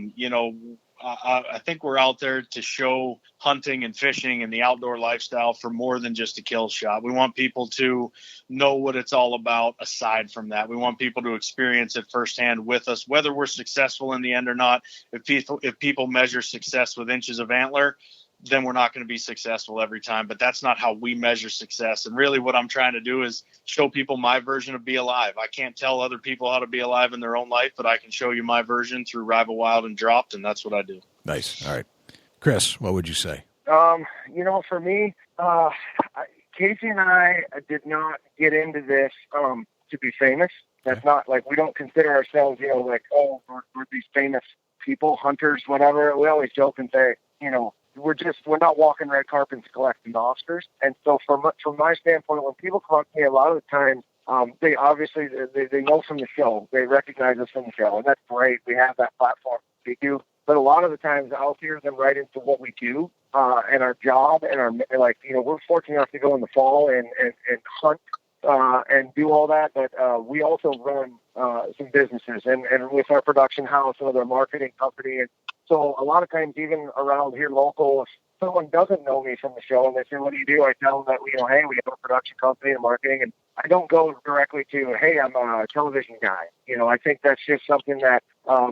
think we're out there to show hunting and fishing and the outdoor lifestyle for more than just a kill shot. We want people to know what it's all about aside from that. We want people to experience it firsthand with us, whether we're successful in the end or not. If people measure success with inches of antler, then we're not going to be successful every time. But that's not how we measure success. And really what I'm trying to do is show people my version of be alive. I can't tell other people how to be alive in their own life, but I can show you my version through Rival Wild and Dropped, and that's what I do. Nice. All right. Chris, what would you say? For me, Casey and I did not get into this to be famous. That's not like we don't consider ourselves, we're these famous people, hunters, whatever. We always joke and say, we're not walking red carpets collecting Oscars. And so from my standpoint, when people come up to me, a lot of the times, they obviously, they know from the show, they recognize us from the show, and that's great. We have that platform. We do. But a lot of the times I'll hear them right into what we do, and our job and we're fortunate enough to go in the fall and hunt, and do all that. But, we also run, some businesses and with our production house and with our marketing company. And so a lot of times, even around here local, if someone doesn't know me from the show and they say, "What do you do?" I tell them that, hey, we have a production company and marketing, and I don't go directly to, "Hey, I'm a television guy." I think that's just something that,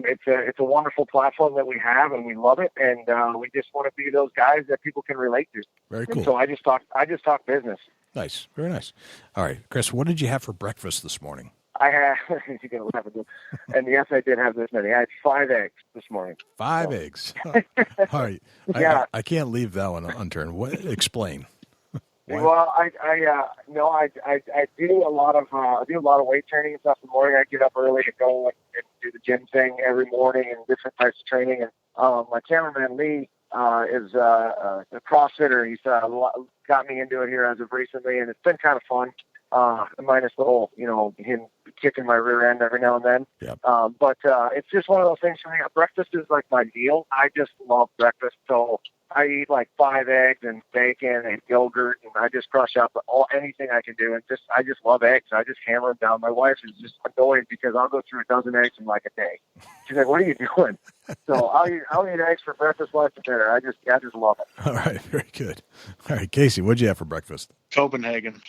it's a wonderful platform that we have, and we love it. And, we just want to be those guys that people can relate to. Very cool. And so I just talk business. Nice. Very nice. All right, Chris, what did you have for breakfast this morning? I had, you're going to laugh at this. And yes, I did have this many. I had 5 eggs this morning. 5 eggs. All right. Yeah. I can't leave that one unturned. Explain. Well, I do a lot of weight training and stuff in the morning. I get up early and go and do the gym thing every morning and different types of training. And my cameraman Lee is a CrossFitter. He's got me into it here as of recently, and it's been kind of fun. Minus the whole, him kicking my rear end every now and then. Yep. But it's just one of those things for me. Breakfast is like my deal. I just love breakfast. So I eat like 5 eggs and bacon and yogurt, and I just crush up anything I can do. And I just love eggs. I just hammer them down. My wife is just annoyed because I'll go through a dozen eggs in like a day. She's like, "What are you doing?" So I'll eat eggs for breakfast, lunch, and dinner. I just love it. All right, very good. All right, Casey, what'd you have for breakfast? Copenhagen.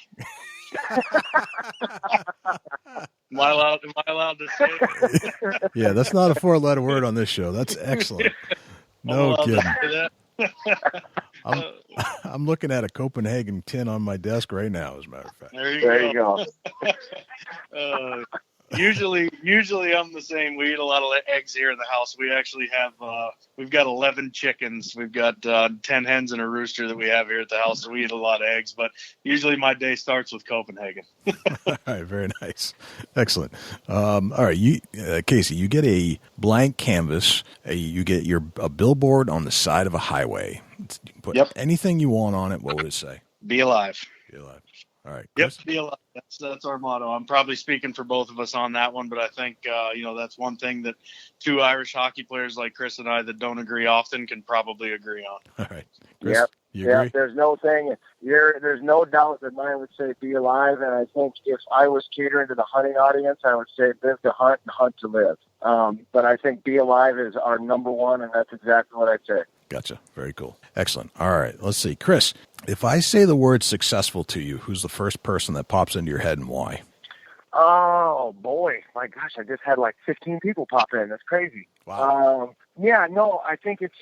Am I allowed to say it? Yeah, that's not a 4-letter word on this show. That's excellent. No kidding. I'm looking at a Copenhagen tin on my desk right now, as a matter of fact. There you go. Usually I'm the same. We eat a lot of eggs here in the house. We actually have, we've got 11 chickens. We've got 10 hens and a rooster that we have here at the house. So we eat a lot of eggs, but usually my day starts with Copenhagen. All right. Very nice. Excellent. All right. Casey, you get a blank canvas. You get a billboard on the side of a highway. You can put anything you want on it. What would it say? Be alive. Be alive. All right. Chris? Yep, be alive. That's our motto. I'm probably speaking for both of us on that one, but I think that's one thing that two Irish hockey players like Chris and I that don't agree often can probably agree on. All right, Chris, you agree? Agree? There's no thing. There's no doubt that mine would say be alive, and I think if I was catering to the hunting audience, I would say live to hunt and hunt to live. But I think be alive is our number one, and that's exactly what I'd say. Gotcha. Very cool. Excellent. All right. Let's see. Chris, if I say the word successful to you, who's the first person that pops into your head and why? Oh, boy. My gosh, I just had like 15 people pop in. That's crazy. Wow. I think it's,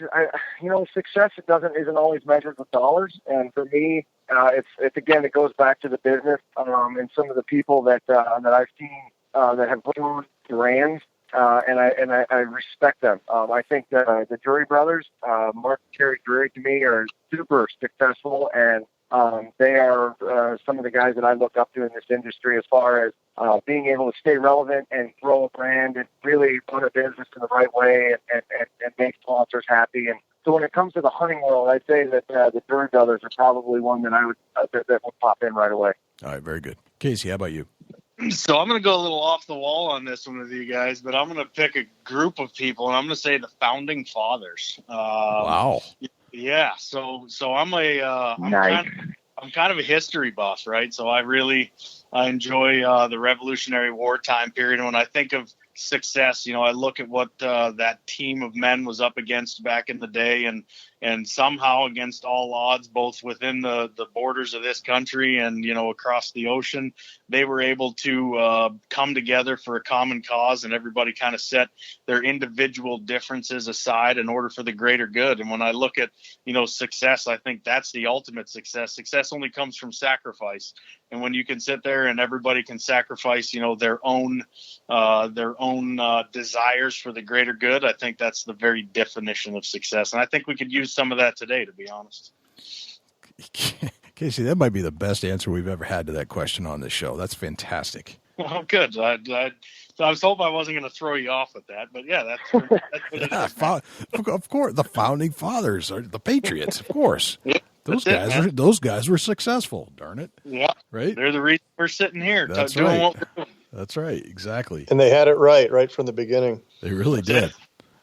success isn't always measured with dollars. And for me, it goes back to the business and some of the people that I've seen that have grown brands. And I respect them. I think that the Drury brothers, Mark and Terry Drury, to me are super successful, and they are some of the guys that I look up to in this industry as far as being able to stay relevant and grow a brand and really run a business in the right way and make sponsors happy. And so when it comes to the hunting world, I'd say that the Drury brothers are probably one that I would that would pop in right away. All right, very good. Casey, how about you? So I'm going to go a little off the wall on this one with you guys, but I'm going to pick a group of people, and I'm going to say the founding fathers. Wow. Yeah. So I'm nice. I'm kind of a history buff, right? So I enjoy the Revolutionary War time period. And when I think of success, I look at what that team of men was up against back in the day, and somehow against all odds, both within the borders of this country and, across the ocean, they were able to come together for a common cause, and everybody kind of set their individual differences aside in order for the greater good. And when I look at, success, I think that's the ultimate success. Success only comes from sacrifice. And when you can sit there and everybody can sacrifice, their own desires for the greater good, I think that's the very definition of success. And I think we could use some of that today, to be honest. Casey, that might be the best answer we've ever had to that question on this show. That's fantastic. Oh, good. I was hoping I wasn't going to throw you off with that, but yeah, that's what it is. Of course, the founding fathers are the Patriots, of course. Yep. Those guys were successful, darn it. Yeah. Right? They're the reason we're sitting here. That's doing right. What we're doing. That's right. Exactly. And they had it right from the beginning. They really did.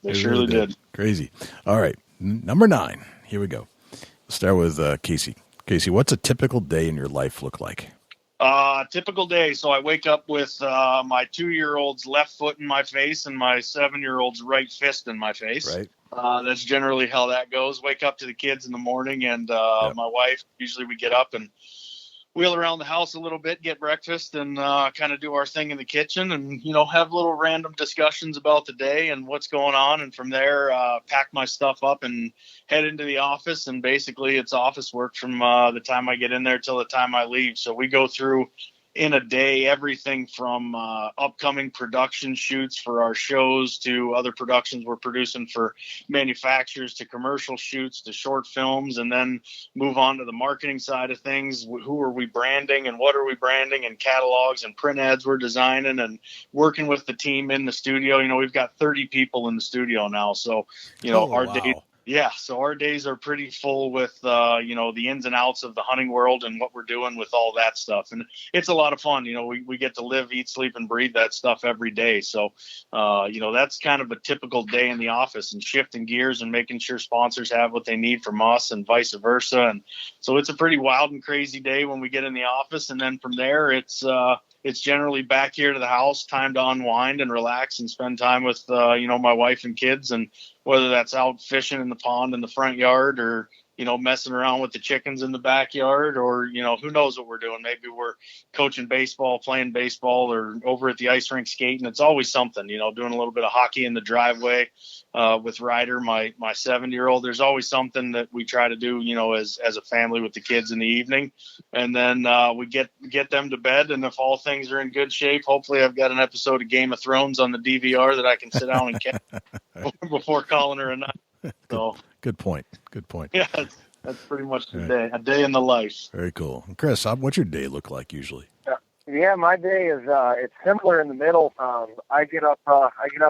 They surely did. Crazy. All right. Number 9. Here we go. Let's start with Casey. Casey, what's a typical day in your life look like? Typical day. So I wake up with my 2-year-old's left foot in my face and my 7-year-old's right fist in my face. Right. That's generally how that goes. Wake up to the kids in the morning, and my wife, usually we get up and wheel around the house a little bit, get breakfast, and kind of do our thing in the kitchen and, have little random discussions about the day and what's going on. And from there, pack my stuff up and head into the office. And basically it's office work from the time I get in there till the time I leave. So we go through in a day everything from upcoming production shoots for our shows to other productions we're producing for manufacturers to commercial shoots to short films, and then move on to the marketing side of things. Who are we branding and what are we branding, and catalogs and print ads we're designing, and working with the team in the studio. We've got 30 people in the studio now, so our day Yeah, so our days are pretty full with, the ins and outs of the hunting world and what we're doing with all that stuff. And it's a lot of fun. We get to live, eat, sleep, and breathe that stuff every day. So, that's kind of a typical day in the office, and shifting gears and making sure sponsors have what they need from us and vice versa. And so it's a pretty wild and crazy day when we get in the office. And then from there, it's generally back here to the house, time to unwind and relax and spend time with, my wife and kids, and whether that's out fishing in the pond in the front yard, or, messing around with the chickens in the backyard, or, who knows what we're doing. Maybe we're coaching baseball, playing baseball, or over at the ice rink skating. It's always something, doing a little bit of hockey in the driveway with Ryder, my 7-year-old. There's always something that we try to do, as a family with the kids in the evening. And then we get them to bed. And if all things are in good shape, hopefully I've got an episode of Game of Thrones on the DVR that I can sit down and catch before calling her a night. So Good point. yeah, that's pretty much the day, a day in the life. Very cool. Chris, what's your day look like usually? Yeah, my day is it's similar in the middle. I get up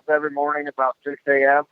every morning about 6 a.m.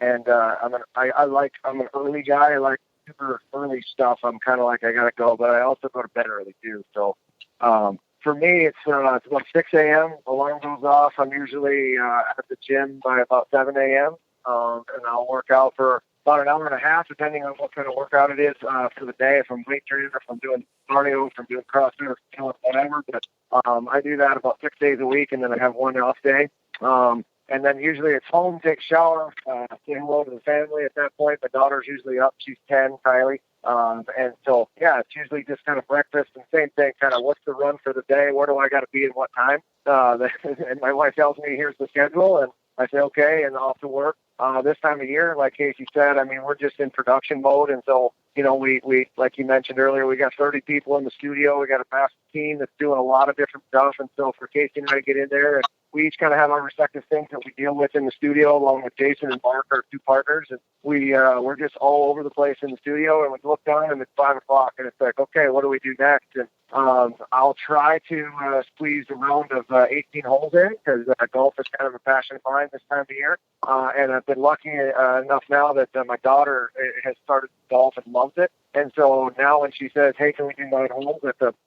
And I'm an early guy. I like super early stuff. I'm kind of like I gotta go, but I also go to bed early too. So for me, it's about 6 a.m. Alarm goes off. I'm usually at the gym by about 7 a.m. And I'll work out for about an hour and a half, depending on what kind of workout it is for the day. If I'm weight training, or if I'm doing cardio, if I'm doing CrossFit, or whatever. But I do that about 6 days a week, and then I have one off day. And then usually it's home, take a shower, say hello to the family at that point. My daughter's usually up. She's 10, Kylie. And so, yeah, it's usually just kind of breakfast, and same thing, kind of what's the run for the day? Where do I got to be and what time? And my wife tells me, here's the schedule. And I say, okay, and off to work. This time of year, like Casey said, I mean, we're just in production mode. And so, we like you mentioned earlier, we got 30 people in the studio. We got a massive team that's doing a lot of different stuff. And so for Casey and I to get in there, and we each kind of have our respective things that we deal with in the studio, along with Jason and Mark, our two partners. And we're just all over the place in the studio. And we look down, and it's 5 o'clock, and it's like, okay, what do we do next? And I'll try to squeeze a round of 18 holes in, because golf is kind of a passion of mine this time of year. And I've been lucky enough now that my daughter has started golf and loves it. And so now when she says, hey, can we do 9 holes,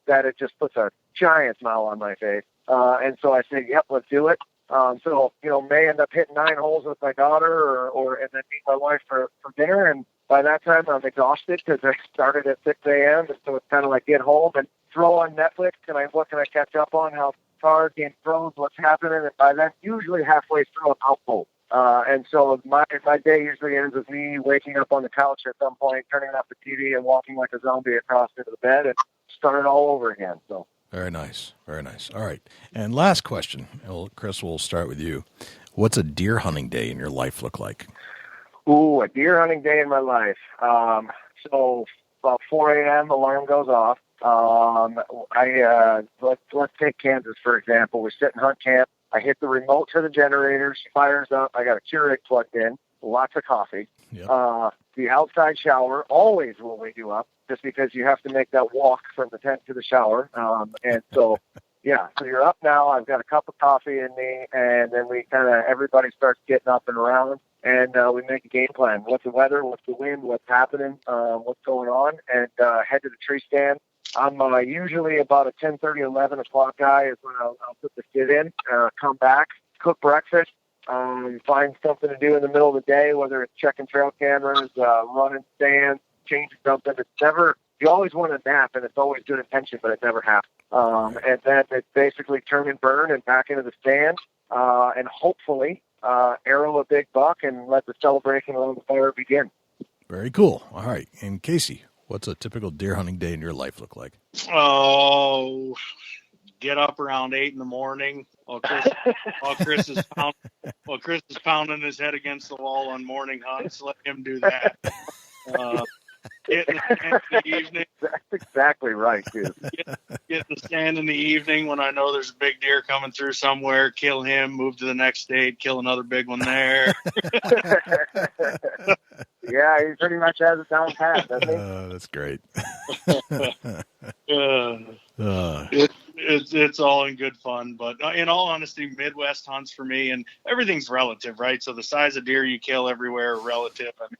that it just puts a giant smile on my face. And so I say, yep, let's do it. So, may end up hitting 9 holes with my daughter, and then meet my wife for dinner. And by that time, I'm exhausted because I started at 6 a.m. And so it's kind of like get home and throw on Netflix. What can I catch up on? How far Game of Thrones, what's happening? And by then, usually halfway through, I'm out cold. And so my day usually ends with me waking up on the couch at some point, turning off the TV, and walking like a zombie across into the bed and starting all over again. So. Very nice. Very nice. All right. And last question. Chris, we'll start with you. What's a deer hunting day in your life look like? Ooh, a deer hunting day in my life. So about 4 a.m., alarm goes off. Let's take Kansas, for example. We sit in hunt camp. I hit the remote to the generator. She fires up. I got a Keurig plugged in. Lots of coffee. Yep. The outside shower always will wake you up, just because you have to make that walk from the tent to the shower. And so, yeah, so you're up now. I've got a cup of coffee in me, and then everybody starts getting up and around, and we make a game plan. What's the weather? What's the wind? What's happening? What's going on? And head to the tree stand. I'm usually about a 10:30, 11 o'clock guy is when I'll put the skid in, come back, cook breakfast, find something to do in the middle of the day, whether it's checking trail cameras, running stands, changing something. It's never, you always want to nap, and it's always good intention, but it never happens. And then it's basically turn and burn and back into the stand, and hopefully arrow a big buck and let the celebration around the fire begin. Very cool. All right. And Casey, what's a typical deer hunting day in your life look like? Oh, get up around 8 in the morning while Chris is pounding his head against the wall on morning hunts. Let him do that. Get in the stand in the evening. That's exactly right, dude. Get in the stand in the evening when I know there's a big deer coming through somewhere. Kill him, move to the next state, kill another big one there. Yeah, he pretty much has it down pat, doesn't he? That's great. It's all in good fun, but in all honesty, Midwest hunts for me, and everything's relative, right? So the size of deer you kill everywhere are relative. I mean,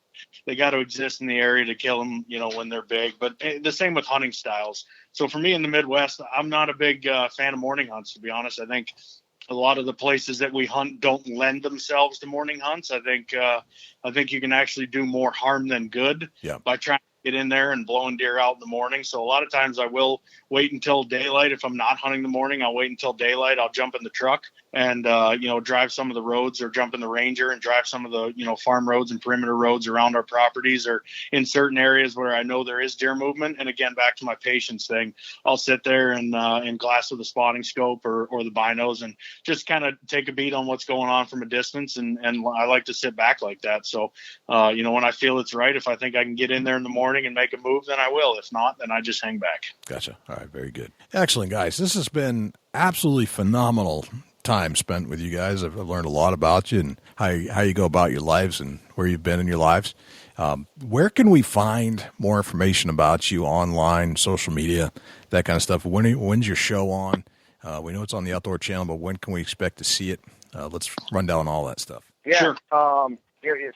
to exist in the area to kill them, when they're big. But the same with hunting styles. So for me in the Midwest, I'm not a big fan of morning hunts, to be honest. I think a lot of the places that we hunt don't lend themselves to morning hunts. I think you can actually do more harm than good by trying to get in there and blowing deer out in the morning. So a lot of times I will wait until daylight. If I'm not hunting in the morning, I'll wait until daylight. I'll jump in the truck and, drive some of the roads, or jump in the Ranger and drive some of the, farm roads and perimeter roads around our properties, or in certain areas where I know there is deer movement. And again, back to my patience thing, I'll sit there and glass with a spotting scope or the binos and just kind of take a beat on what's going on from a distance. And I like to sit back like that. So, when I feel it's right, if I think I can get in there in the morning and make a move, then I will. If not, then I just hang back. Gotcha. All right. Very good. Excellent, guys. This has been absolutely phenomenal time spent with you guys. I've learned a lot about you and how you go about your lives and where you've been in your lives. Where can we find more information about you online, social media, that kind of stuff? When's your show on? We know it's on the Outdoor Channel, but when can we expect to see it? Let's run down all that stuff. Yeah. Sure.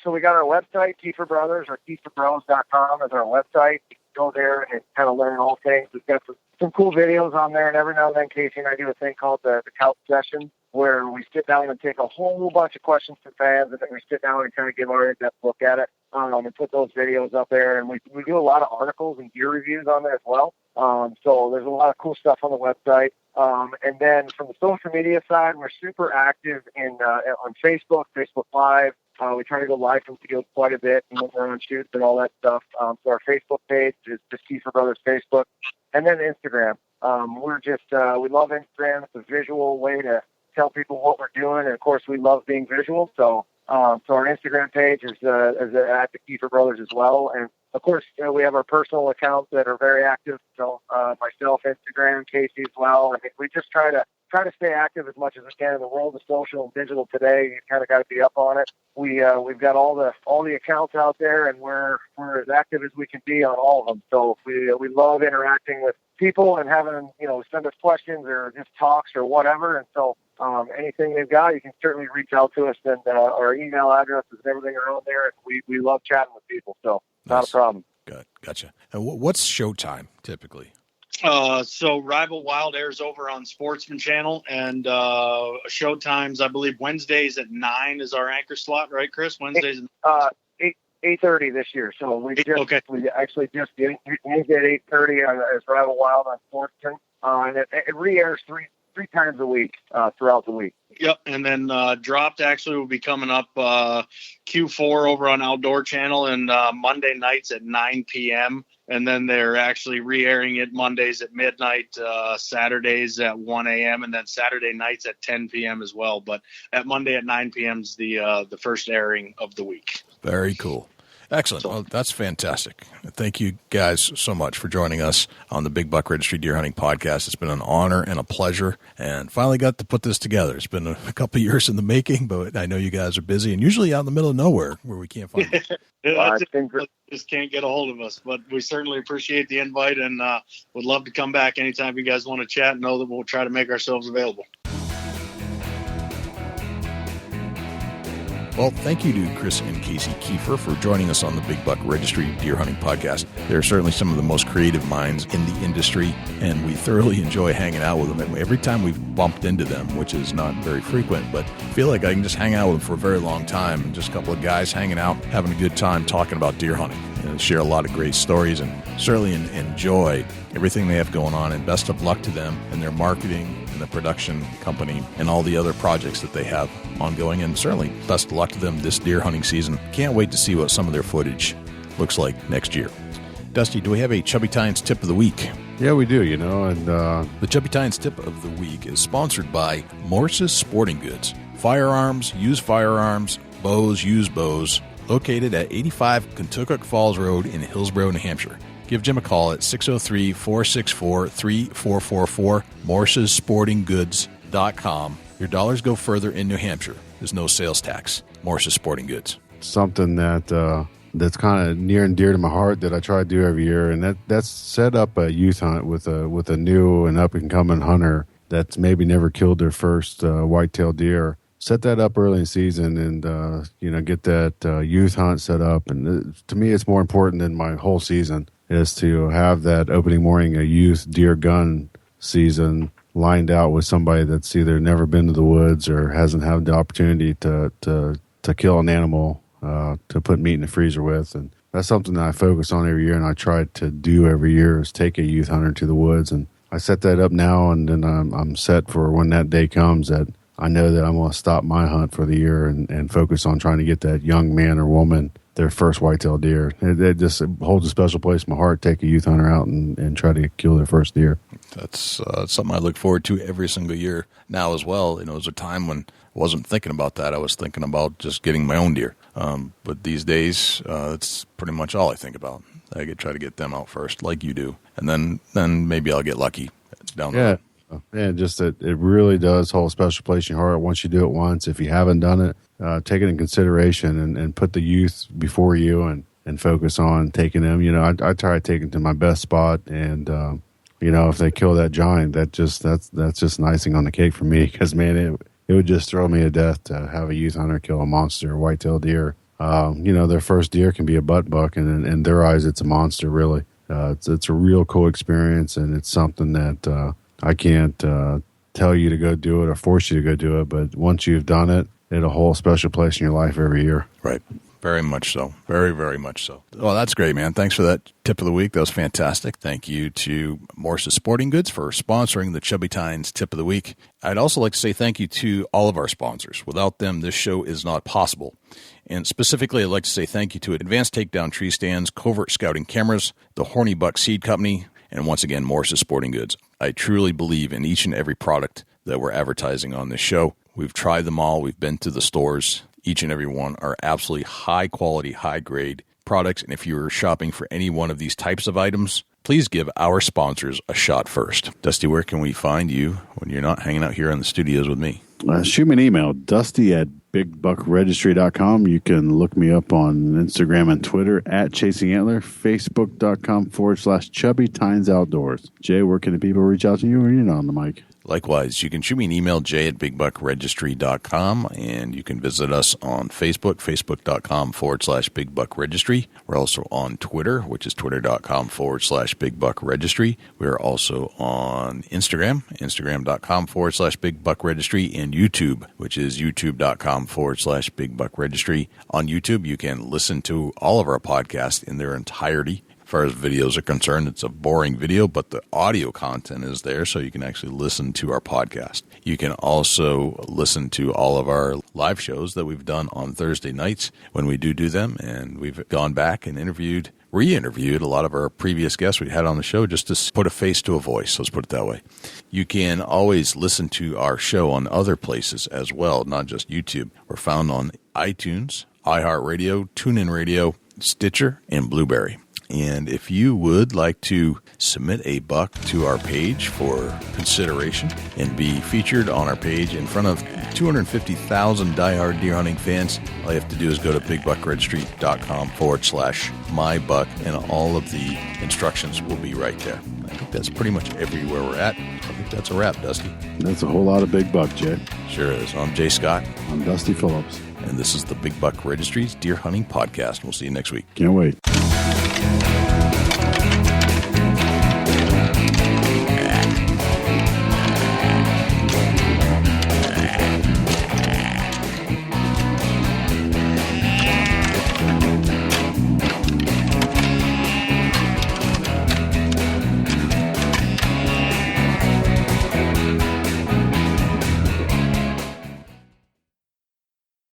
So we got our website, Keefer Brothers, or KeeferBros.com is our website. You can go there and kind of learn all things. We've got some cool videos on there, and every now and then Casey and I do a thing called the couch session, where we sit down and take a whole bunch of questions from fans, and then we sit down and kind of give our in-depth look at it, and put those videos up there. And we do a lot of articles and gear reviews on there as well. So there's a lot of cool stuff on the website. And then from the social media side, we're super active on Facebook Live. We try to go live from field quite a bit, and when we're on shoots and all that stuff. So our Facebook page is just Keefer Brothers Facebook, and then Instagram. We love Instagram. It's a visual way to tell people what we're doing, and of course we love being visual. So our Instagram page is at the Keefer Brothers as well, and of course we have our personal accounts that are very active. So myself, Instagram, Casey as well. I think we just try to stay active as much as we can in the world of social and digital today. You kind of got to be up on it. We've got all the accounts out there, and we're as active as we can be on all of them. So we love interacting with people and having send us questions or just talks or whatever. And so anything they've got, you can certainly reach out to us, and our email addresses and everything are on there. And we love chatting with people, so not a problem. Good, gotcha. And what's showtime typically? So Rival Wild airs over on Sportsman Channel, and show times, I believe Wednesdays at 9 is our anchor slot, right, Chris? Wednesdays 8:30 this year. So we actually just did Wednesday at 8:30 as Rival Wild on Sportsman, and it re-airs three times a week throughout the week. Yep, and then Dropped actually will be coming up Q4 over on Outdoor Channel, and Monday nights at 9 p.m., and then they're actually re-airing it Mondays at midnight, Saturdays at 1 a.m., and then Saturday nights at 10 p.m. as well. But at Monday at 9 p.m. is the first airing of the week. Very cool. Excellent. Well, that's fantastic. Thank you guys so much for joining us on the Big Buck Registry Deer Hunting Podcast. It's been an honor and a pleasure, and finally got to put this together. It's been a couple of years in the making, but I know you guys are busy and usually out in the middle of nowhere where we can't find you. Just can't get a hold of us, but we certainly appreciate the invite, and would love to come back anytime you guys want to chat. Know that we'll try to make ourselves available. Well, thank you to Chris and Casey Keefer for joining us on the Big Buck Registry Deer Hunting Podcast. They're certainly some of the most creative minds in the industry, and we thoroughly enjoy hanging out with them. And every time we've bumped into them, which is not very frequent, but I feel like I can just hang out with them for a very long time. And just a couple of guys hanging out, having a good time talking about deer hunting, and share a lot of great stories, and certainly enjoy everything they have going on. And best of luck to them and their marketing and the production company and all the other projects that they have ongoing, and certainly best of luck to them this deer hunting season. Can't wait to see what some of their footage looks like next year. Dusty, do we have a Chubby Tines tip of the week? Yeah, we do, and the Chubby Tines tip of the week is sponsored by Morse's Sporting Goods. Firearms, used firearms, bows, used bows, located at 85 Kentucky Falls Road in Hillsborough, New Hampshire. Give Jim a call at 603-464-3444, morsessportinggoods.com. Your dollars go further in New Hampshire. There's no sales tax. Morse's Sporting Goods. Something that's kind of near and dear to my heart that I try to do every year, and that's set up a youth hunt with a new and up and coming hunter that's maybe never killed their first white-tailed deer. set that up early in the season and, get that youth hunt set up. And to me, it's more important than my whole season is to have that opening morning, a youth deer gun season lined out with somebody that's either never been to the woods or hasn't had the opportunity to kill an animal to put meat in the freezer with. And that's something that I focus on every year, and I try to do every year is take a youth hunter to the woods. And I set that up now, and then I'm set for when that day comes that I know that I'm going to stop my hunt for the year and focus on trying to get that young man or woman their first whitetail deer. It just holds a special place in my heart. Take a youth hunter out and try to kill their first deer. That's something I look forward to every single year now as well. There was a time when I wasn't thinking about that. I was thinking about just getting my own deer. But these days, it's pretty much all I think about. I could try to get them out first, like you do, and then maybe I'll get lucky down the road. Yeah, just that it really does hold a special place in your heart once you do it once. If you haven't done it, take it in consideration and put the youth before you and focus on taking them. I try to take them to my best spot, and if they kill that giant, that's just an icing on the cake for me. Because man, it would just throw me to death to have a youth hunter kill a monster white-tailed deer. Their first deer can be a butt buck, and in their eyes, it's a monster. Really, it's a real cool experience, and it's something that I can't tell you to go do it or force you to go do it. But once you've done it, it'll hold a special place in your life every year. Right. Very much so. Very, very much so. Well, that's great, man. Thanks for that tip of the week. That was fantastic. Thank you to Morse's Sporting Goods for sponsoring the Chubby Tines Tip of the Week. I'd also like to say thank you to all of our sponsors. Without them, this show is not possible. And specifically, I'd like to say thank you to Advanced Takedown Tree Stands, Covert Scouting Cameras, the Horny Buck Seed Company, and once again, Morse's Sporting Goods. I truly believe in each and every product that we're advertising on this show. We've tried them all. We've been to the stores. Each and every one are absolutely high quality, high grade products. And if you're shopping for any one of these types of items, please give our sponsors a shot first. Dusty, where can we find you when you're not hanging out here in the studios with me? Shoot me an email, dusty@bigbuckregistry.com. You can look me up on Instagram and Twitter @ChasingAntler, Facebook.com/Chubby Tines Outdoors. Jay, where can the people reach out to you when you're not on the mic? Likewise, you can shoot me an email, jay@bigbuckregistry.com, and you can visit us on Facebook, facebook.com/bigbuckregistry. We're also on Twitter, which is twitter.com/bigbuckregistry. We're also on Instagram, instagram.com/bigbuckregistry, and YouTube, which is youtube.com/bigbuckregistry. On YouTube, you can listen to all of our podcasts in their entirety. As far as videos are concerned, it's a boring video, but the audio content is there, so you can actually listen to our podcast. You can also listen to all of our live shows that we've done on Thursday nights when we do them, and we've gone back and re-interviewed a lot of our previous guests we had on the show just to put a face to a voice, let's put it that way. You can always listen to our show on other places as well, not just YouTube. We're found on iTunes, iHeartRadio, TuneIn Radio, Stitcher, and Blueberry. And if you would like to submit a buck to our page for consideration and be featured on our page in front of 250,000 diehard deer hunting fans, all you have to do is go to bigbuckregistry.com/mybuck, and all of the instructions will be right there. I think that's pretty much everywhere we're at. I think that's a wrap, Dusty. That's a whole lot of big buck, Jay. Sure is. I'm Jay Scott. I'm Dusty Phillips. And this is the Big Buck Registry's Deer Hunting Podcast. We'll see you next week. Can't wait.